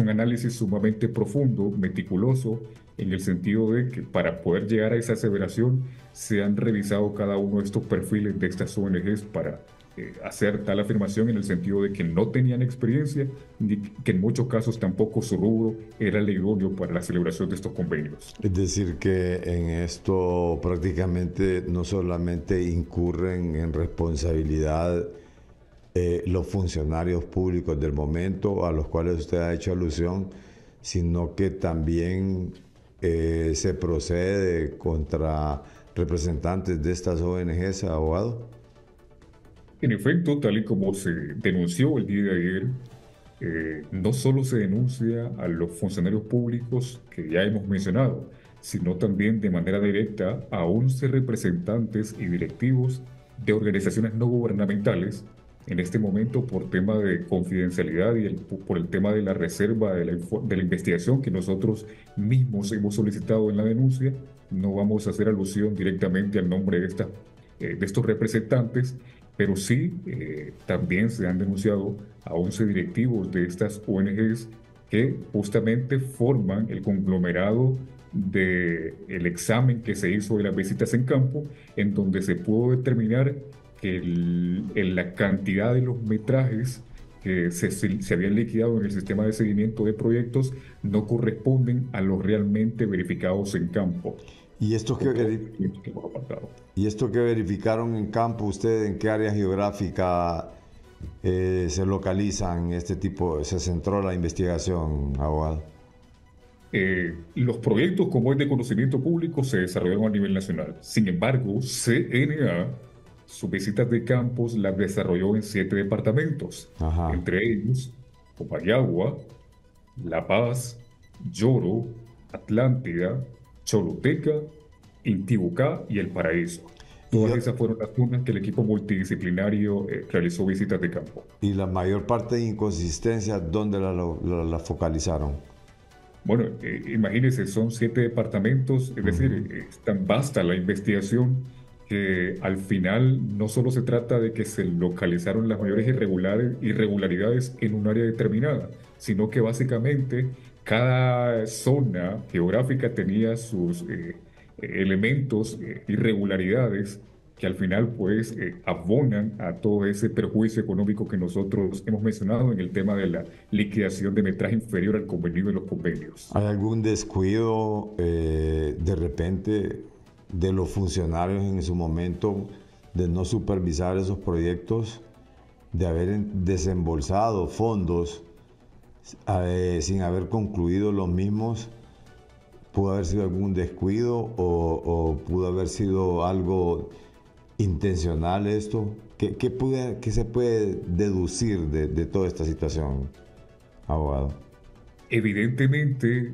S6: análisis sumamente profundo, meticuloso, en el sentido de que para poder llegar a esa aseveración se han revisado cada uno de estos perfiles de estas ONGs para hacer tal afirmación en el sentido de que no tenían experiencia ni que en muchos casos tampoco su rubro era el idóneo para la celebración de estos convenios.
S1: Es decir, que en esto prácticamente no solamente incurren en responsabilidad los funcionarios públicos del momento a los cuales usted ha hecho alusión, sino que también se procede contra representantes de estas ONGs, abogado.
S6: En efecto, tal y como se denunció el día de ayer, no solo se denuncia a los funcionarios públicos que ya hemos mencionado, sino también de manera directa a 11 representantes y directivos de organizaciones no gubernamentales, en este momento por tema de confidencialidad y por el tema de la reserva de la investigación que nosotros mismos hemos solicitado en la denuncia. No vamos a hacer alusión directamente al nombre de estos representantes, pero sí también se han denunciado a 11 directivos de estas ONGs que justamente forman el conglomerado del examen que se hizo de las visitas en campo, en donde se pudo determinar que la cantidad de los metrajes que se habían liquidado en el sistema de seguimiento de proyectos no corresponden a los realmente verificados en campo.
S1: ¿Y esto que verificaron en campo, usted en qué área geográfica se localizan este tipo, se centró la investigación, abogado?
S6: Los proyectos, como es de conocimiento público, se desarrollaron a nivel nacional. Sin embargo, CNA, sus visitas de campos las desarrolló en 7 departamentos,
S1: Ajá.
S6: entre ellos Comayagua, La Paz, Lloro, Atlántida, Choluteca, Intibucá y El Paraíso. Todas esas fueron las zonas que el equipo multidisciplinario realizó visitas de campo.
S1: ¿Y la mayor parte de inconsistencias dónde la focalizaron?
S6: Bueno, imagínense, son 7 departamentos, es decir, es tan vasta la investigación que al final no solo se trata de que se localizaron las mayores irregularidades en un área determinada, sino que básicamente cada zona geográfica tenía sus elementos, irregularidades que al final pues abonan a todo ese perjuicio económico que nosotros hemos mencionado en el tema de la liquidación de metraje inferior al convenido de los convenios.
S1: ¿Hay algún descuido de repente de los funcionarios en su momento de no supervisar esos proyectos, de haber desembolsado fondos sin haber concluido los mismos? ¿Pudo haber sido algún descuido o pudo haber sido algo intencional esto? ¿Qué se puede deducir de toda esta situación, abogado?
S6: Evidentemente,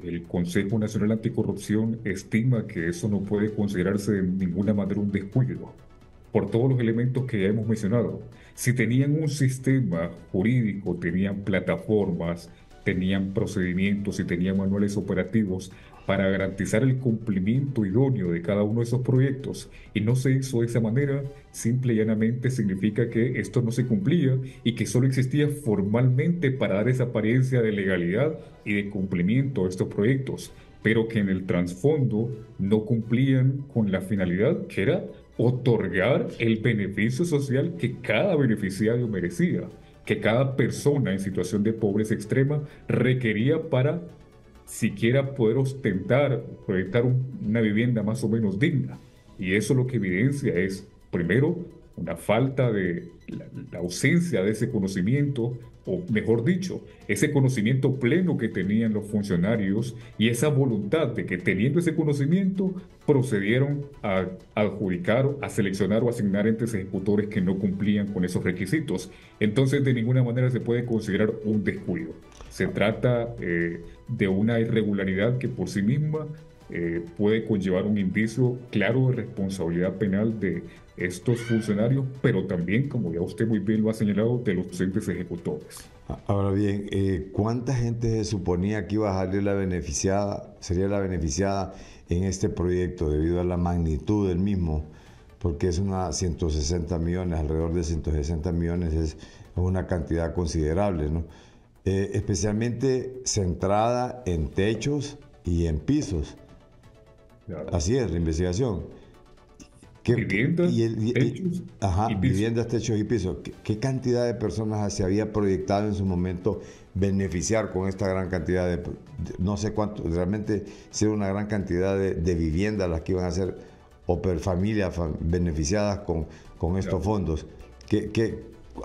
S6: el Consejo Nacional Anticorrupción estima que eso no puede considerarse de ninguna manera un descuido, por todos los elementos que ya hemos mencionado. Si tenían un sistema jurídico, tenían plataformas, tenían procedimientos y tenían manuales operativos para garantizar el cumplimiento idóneo de cada uno de esos proyectos y no se hizo de esa manera, simple y llanamente significa que esto no se cumplía y que solo existía formalmente para dar esa apariencia de legalidad y de cumplimiento a estos proyectos, pero que en el trasfondo no cumplían con la finalidad que era otorgar el beneficio social que cada beneficiario merecía, que cada persona en situación de pobreza extrema requería para siquiera poder ostentar, proyectar una vivienda más o menos digna. Y eso lo que evidencia es, primero, una falta de la ausencia de ese conocimiento, o mejor dicho, ese conocimiento pleno que tenían los funcionarios y esa voluntad de que teniendo ese conocimiento procedieron a adjudicar, a seleccionar o asignar entes ejecutores que no cumplían con esos requisitos. Entonces, de ninguna manera se puede considerar un descuido. Se trata de una irregularidad que por sí misma puede conllevar un indicio claro de responsabilidad penal de estos funcionarios, pero también, como ya usted muy bien lo ha señalado, de los entes ejecutores.
S1: Ahora bien, ¿cuánta gente se suponía que iba a salir sería la beneficiada en este proyecto debido a la magnitud del mismo? Porque es 160 millones, alrededor de 160 millones es una cantidad considerable, ¿no? Especialmente centrada en techos y en pisos. Claro. Así es la investigación.
S6: Viviendas, techos y pisos.
S1: Viviendas, techos y pisos. ¿Qué cantidad de personas se había proyectado en su momento beneficiar con esta gran cantidad no sé cuánto, realmente ser una gran cantidad de viviendas las que iban a ser familias beneficiadas con estos fondos?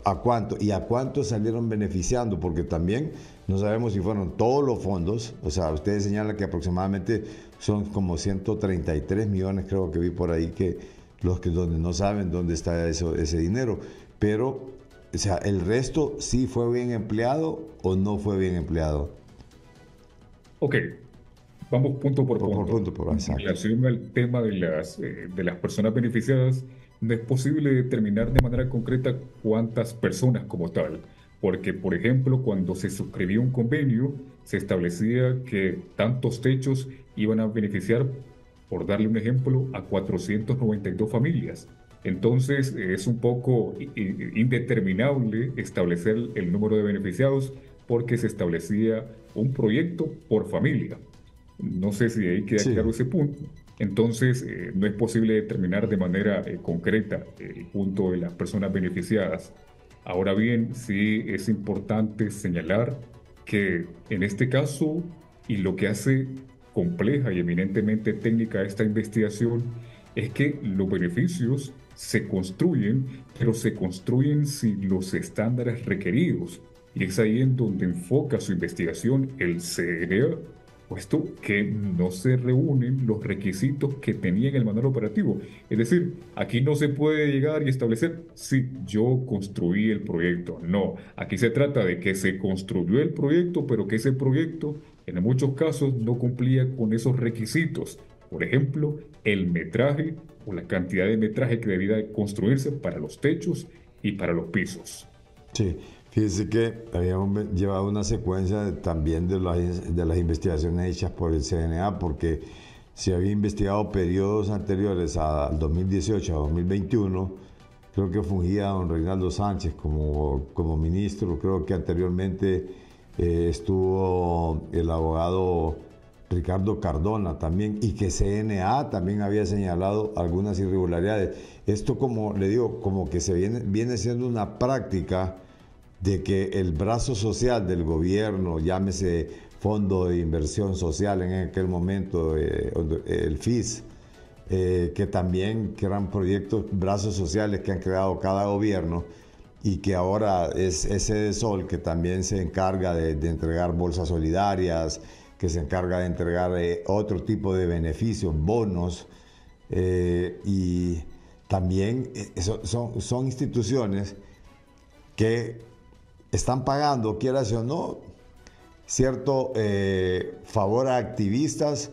S1: ¿A cuánto? ¿Y a cuánto salieron beneficiando? Porque también no sabemos si fueron todos los fondos. O sea, ustedes señalan que aproximadamente son como 133 millones, creo que vi por ahí, que donde no saben dónde está ese dinero. Pero, o sea, ¿el resto sí fue bien empleado o no fue bien empleado?
S6: Ok, vamos punto por punto.
S1: En
S6: relación al tema de las personas beneficiadas, no es posible determinar de manera concreta cuántas personas como tal, porque, por ejemplo, cuando se suscribió un convenio, se establecía que tantos techos iban a beneficiar, por darle un ejemplo, a 492 familias. Entonces, es un poco indeterminable establecer el número de beneficiados porque se establecía un proyecto por familia. No sé si ahí queda claro ese punto. Entonces, no es posible determinar de manera concreta el punto de las personas beneficiadas. Ahora bien, sí es importante señalar que en este caso, y lo que hace compleja y eminentemente técnica esta investigación, es que los beneficios se construyen, pero se construyen sin los estándares requeridos. Y es ahí en donde enfoca su investigación el CNA, puesto que no se reúnen los requisitos que tenía en el manual operativo. Es decir, aquí no se puede llegar y establecer, sí, yo construí el proyecto. No, aquí se trata de que se construyó el proyecto, pero que ese proyecto en muchos casos no cumplía con esos requisitos. Por ejemplo, el metraje o la cantidad de metraje que debía construirse para los techos y para los pisos.
S1: Sí. Fíjese que habíamos llevado una secuencia también de las investigaciones hechas por el CNA, porque se había investigado periodos anteriores al 2018, a 2021. Creo que fungía don Reinaldo Sánchez como ministro. Creo que anteriormente estuvo el abogado Ricardo Cardona también, y que CNA también había señalado algunas irregularidades. Esto, como le digo, como que se viene siendo una práctica de que el brazo social del gobierno, llámese Fondo de Inversión Social en aquel momento, el FIS, que eran proyectos, brazos sociales que han creado cada gobierno, y que ahora es Sedesol, que también se encarga de entregar bolsas solidarias, que se encarga de entregar otro tipo de beneficios, bonos, y también son instituciones que están pagando, quieras o no, cierto favor a activistas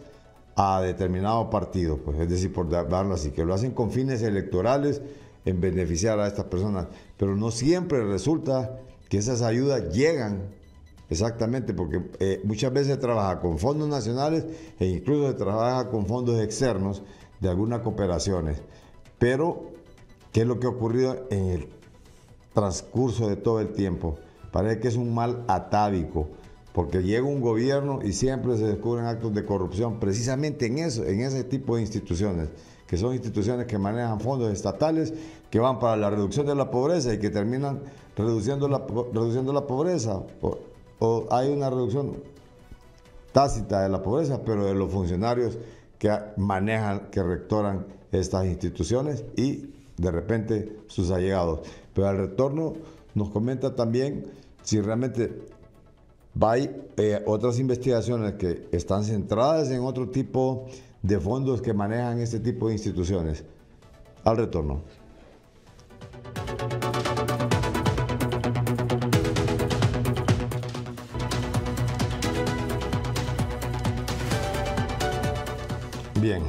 S1: a determinado partido, pues, es decir, por darlo así, que lo hacen con fines electorales en beneficiar a estas personas, pero no siempre resulta que esas ayudas llegan exactamente, porque muchas veces se trabaja con fondos nacionales e incluso se trabaja con fondos externos de algunas cooperaciones. Pero, ¿qué es lo que ha ocurrido en el transcurso de todo el tiempo? Parece que es un mal atávico, porque llega un gobierno y siempre se descubren actos de corrupción precisamente en ese tipo de instituciones, que son instituciones que manejan fondos estatales que van para la reducción de la pobreza y que terminan reduciendo la pobreza, o hay una reducción tácita de la pobreza, pero de los funcionarios que manejan, que rectoran estas instituciones y de repente sus allegados. Pero al retorno nos comenta también si realmente hay otras investigaciones que están centradas en otro tipo de fondos que manejan este tipo de instituciones. Al retorno. Bien,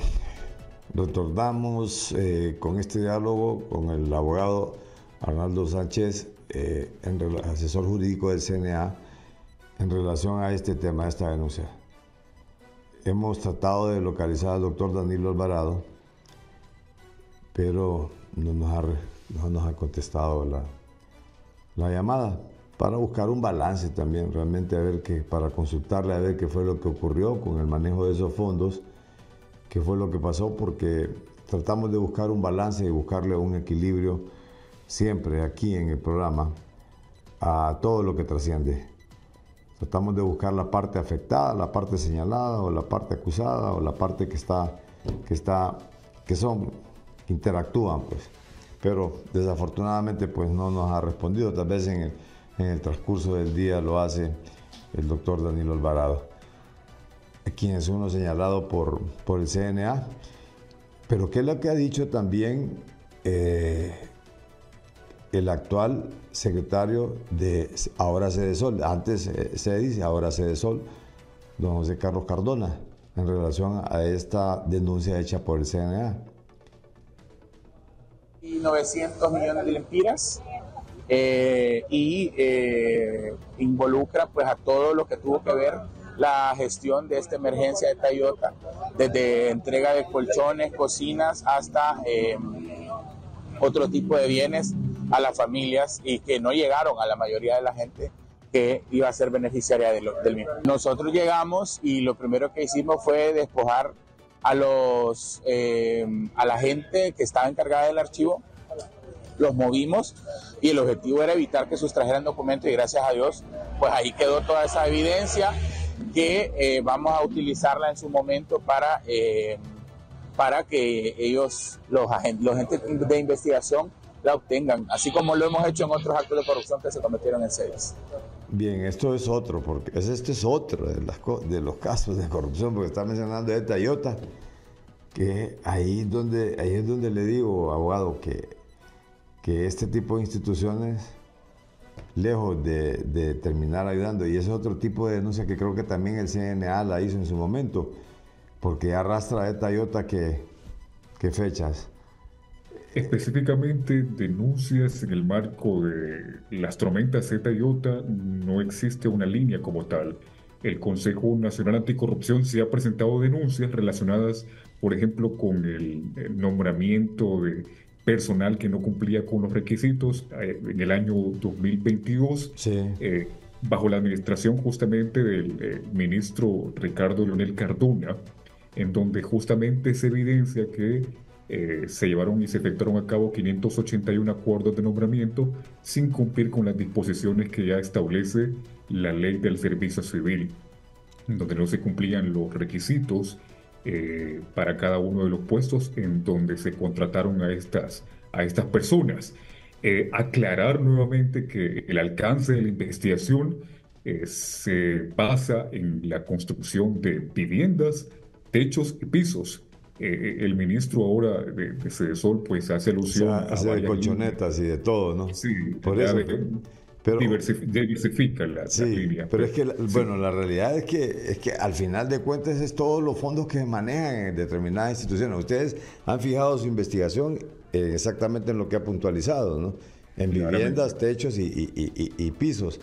S1: retornamos con este diálogo con el abogado Arnaldo Sánchez, asesor jurídico del CNA, en relación a este tema, a esta denuncia. Hemos tratado de localizar al doctor Danilo Alvarado, pero no nos ha contestado la llamada, para buscar un balance también, realmente para consultarle a ver qué fue lo que ocurrió con el manejo de esos fondos, qué fue lo que pasó, porque tratamos de buscar un balance y buscarle un equilibrio siempre aquí en el programa a todo lo que trasciende. Tratamos de buscar la parte afectada, la parte señalada, o la parte acusada, o la parte que interactúan, pues. Pero desafortunadamente pues no nos ha respondido. Tal vez en el transcurso del día lo hace el doctor Danilo Alvarado, quien es uno señalado por el CNA. Pero ¿qué es lo que ha dicho también el actual secretario de ahora Sedesol? Antes se dice ahora Sedesol, don José Carlos Cardona, en relación a esta denuncia hecha por el CNA.
S7: Y 900 millones de lempiras involucra pues a todo lo que tuvo que ver la gestión de esta emergencia de Tayota, desde entrega de colchones, cocinas, hasta otro tipo de bienes a las familias, y que no llegaron a la mayoría de la gente que iba a ser beneficiaria del mismo. Nosotros llegamos y lo primero que hicimos fue despojar a la gente que estaba encargada del archivo. Los movimos y el objetivo era evitar que sustrajeran documentos, y gracias a Dios pues ahí quedó toda esa evidencia que vamos a utilizarla en su momento para para que ellos, los agentes de investigación, la obtengan, así como lo hemos hecho en otros actos de corrupción que se cometieron en CEDIS.
S1: Bien, esto es otro, porque este es otro de los casos de corrupción, porque está mencionando de Tayota, que ahí es donde le digo, abogado, que este tipo de instituciones, lejos de terminar ayudando, y ese es otro tipo de denuncia que creo que también el CNA la hizo en su momento, porque arrastra de Tayota ¿qué fechas?
S6: Específicamente denuncias en el marco de las tormentas Zeta y Iota, no existe una línea como tal. El Consejo Nacional Anticorrupción se ha presentado denuncias relacionadas, por ejemplo, con el nombramiento de personal que no cumplía con los requisitos en el año 2022,
S1: Sí.
S6: Bajo la administración justamente del ministro Ricardo Leonel Cardona, en donde justamente se evidencia que se llevaron y se efectuaron a cabo 581 acuerdos de nombramiento sin cumplir con las disposiciones que ya establece la ley del servicio civil, donde no se cumplían los requisitos para cada uno de los puestos en donde se contrataron a estas personas. Aclarar nuevamente que el alcance de la investigación se basa en la construcción de viviendas, techos y pisos. El ministro ahora de Sedesol pues hace alusión a
S1: hace de colchonetas y de todo, ¿no?
S6: Sí,
S1: por eso. Pero
S6: diversifica la línea.
S1: Pero es que, bueno, la realidad es que al final de cuentas es todos los fondos que se manejan en determinadas instituciones. Ustedes han fijado su investigación exactamente en lo que ha puntualizado, ¿no? En viviendas, techos y pisos.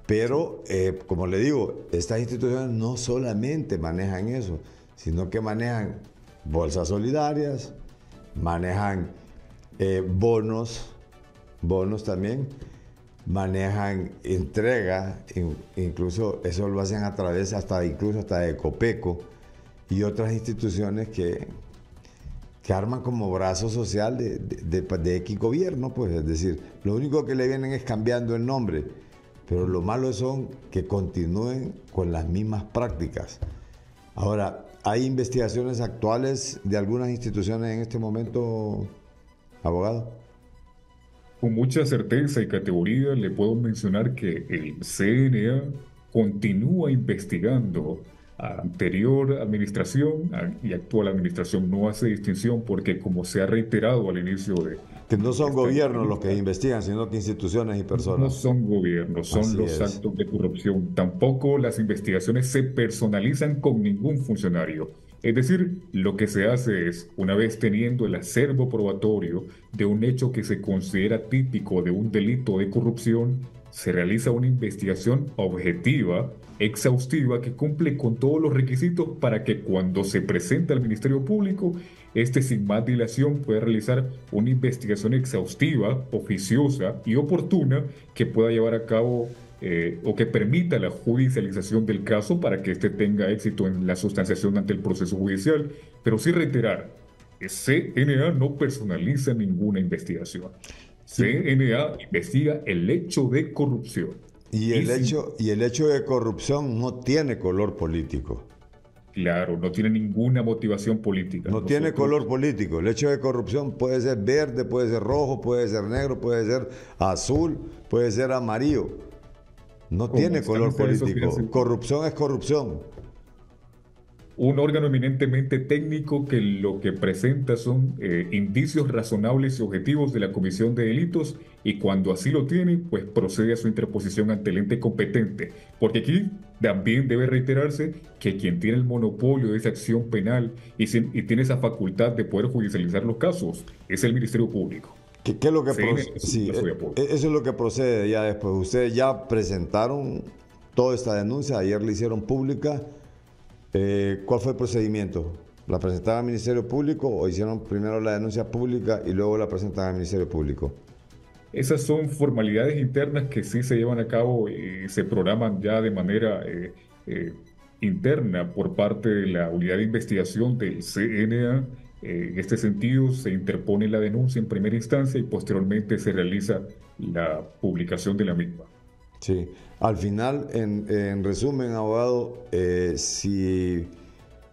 S1: Pero, como le digo, estas instituciones no solamente manejan eso, sino que manejan bolsas solidarias, manejan bonos también, manejan entrega, incluso eso lo hacen a través hasta de Copeco y otras instituciones que arman como brazo social de X gobierno, pues, es decir, lo único que le vienen es cambiando el nombre, pero lo malo son que continúen con las mismas prácticas. Ahora, ¿hay investigaciones actuales de algunas instituciones en este momento, abogado?
S6: Con mucha certeza y categoría le puedo mencionar que el CNA continúa investigando a anterior administración y actual administración. No hace distinción porque, como se ha reiterado al inicio de...
S1: Que no son gobiernos los que investigan, sino que instituciones y personas.
S6: No son gobiernos, son los actos de corrupción. Tampoco las investigaciones se personalizan con ningún funcionario. Es decir, lo que se hace es, una vez teniendo el acervo probatorio de un hecho que se considera típico de un delito de corrupción, se realiza una investigación objetiva, exhaustiva, que cumple con todos los requisitos para que cuando se presente al Ministerio Público, sin más dilación pueda realizar una investigación exhaustiva, oficiosa y oportuna que pueda llevar a cabo o que permita la judicialización del caso para que tenga éxito en la sustanciación ante el proceso judicial. Pero sí reiterar, CNA no personaliza ninguna investigación. CNA investiga el hecho de corrupción.
S1: Y el hecho de corrupción no tiene color político.
S6: Claro, no tiene ninguna motivación política.
S1: No tiene color político. El hecho de corrupción puede ser verde, puede ser rojo, puede ser negro, puede ser azul, puede ser amarillo. No tiene color político. Corrupción es corrupción.
S6: Un órgano eminentemente técnico que lo que presenta son indicios razonables y objetivos de la comisión de delitos, y cuando así lo tiene, pues procede a su interposición ante el ente competente. Porque aquí también debe reiterarse que quien tiene el monopolio de esa acción penal y tiene esa facultad de poder judicializar los casos es el Ministerio Público.
S1: ¿Qué es lo que eso es lo que procede ya después? Ustedes ya presentaron toda esta denuncia, ayer la hicieron pública. ¿Cuál fue el procedimiento? ¿La presentaron al Ministerio Público o hicieron primero la denuncia pública y luego la presentan al Ministerio Público?
S6: Esas son formalidades internas que sí se llevan a cabo y se programan ya de manera interna por parte de la unidad de investigación del CNA. En este sentido, se interpone la denuncia en primera instancia y posteriormente se realiza la publicación de la misma.
S1: Sí, al final, en resumen, abogado, si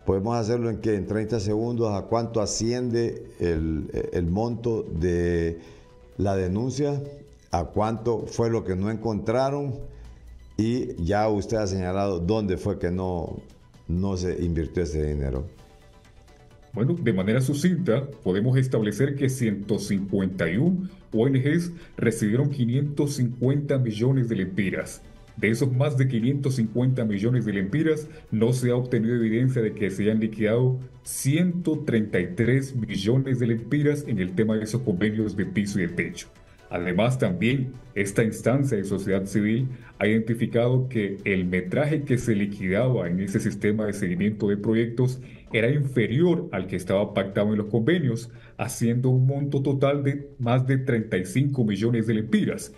S1: Podemos hacerlo en que en 30 segundos, ¿a cuánto asciende el monto de la denuncia? ¿A cuánto fue lo que no encontraron? Y ya usted ha señalado dónde fue que no se invirtió ese dinero.
S6: Bueno, de manera sucinta, podemos establecer que 151 ONGs recibieron 550 millones de lempiras. De esos más de 550 millones de lempiras, no se ha obtenido evidencia de que se hayan liquidado 133 millones de lempiras en el tema de esos convenios de piso y de techo. Además, también esta instancia de sociedad civil ha identificado que el metraje que se liquidaba en ese sistema de seguimiento de proyectos era inferior al que estaba pactado en los convenios, haciendo un monto total de más de 35 millones de lempiras.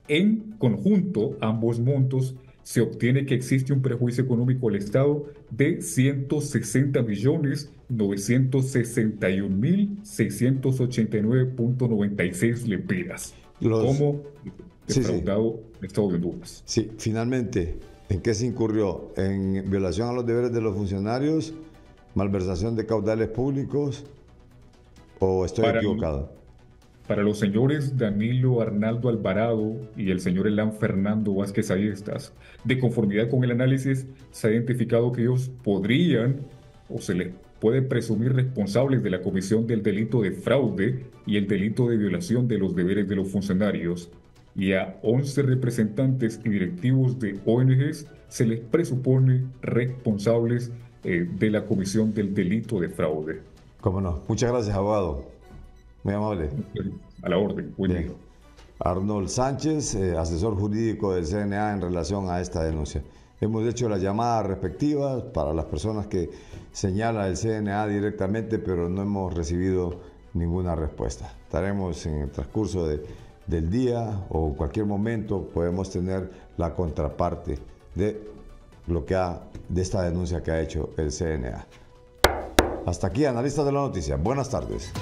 S6: En conjunto, ambos montos, se obtiene que existe un perjuicio económico al Estado de 160.961.689.96 lempiras. Como defraudado el Estado de Honduras.
S1: Sí, finalmente, ¿en qué se incurrió? ¿En violación a los deberes de los funcionarios? ¿Malversación de caudales públicos? ¿O estoy equivocado?
S6: Para los señores Danilo Arnaldo Alvarado y el señor Elan Fernando Vázquez Ayestas, de conformidad con el análisis, se ha identificado que ellos podrían o se les puede presumir responsables de la comisión del delito de fraude y el delito de violación de los deberes de los funcionarios. Y a 11 representantes y directivos de ONGs se les presupone responsables de la comisión del delito de fraude.
S1: Cómo no. Muchas gracias, abogado. Muy amable.
S6: A la orden. Buen día.
S1: Arnold Sánchez, asesor jurídico del CNA en relación a esta denuncia. Hemos hecho las llamadas respectivas para las personas que señala el CNA directamente, pero no hemos recibido ninguna respuesta. Estaremos en el transcurso del día o en cualquier momento podemos tener la contraparte de esta denuncia que ha hecho el CNA. Hasta aquí, analistas de la noticia. Buenas tardes.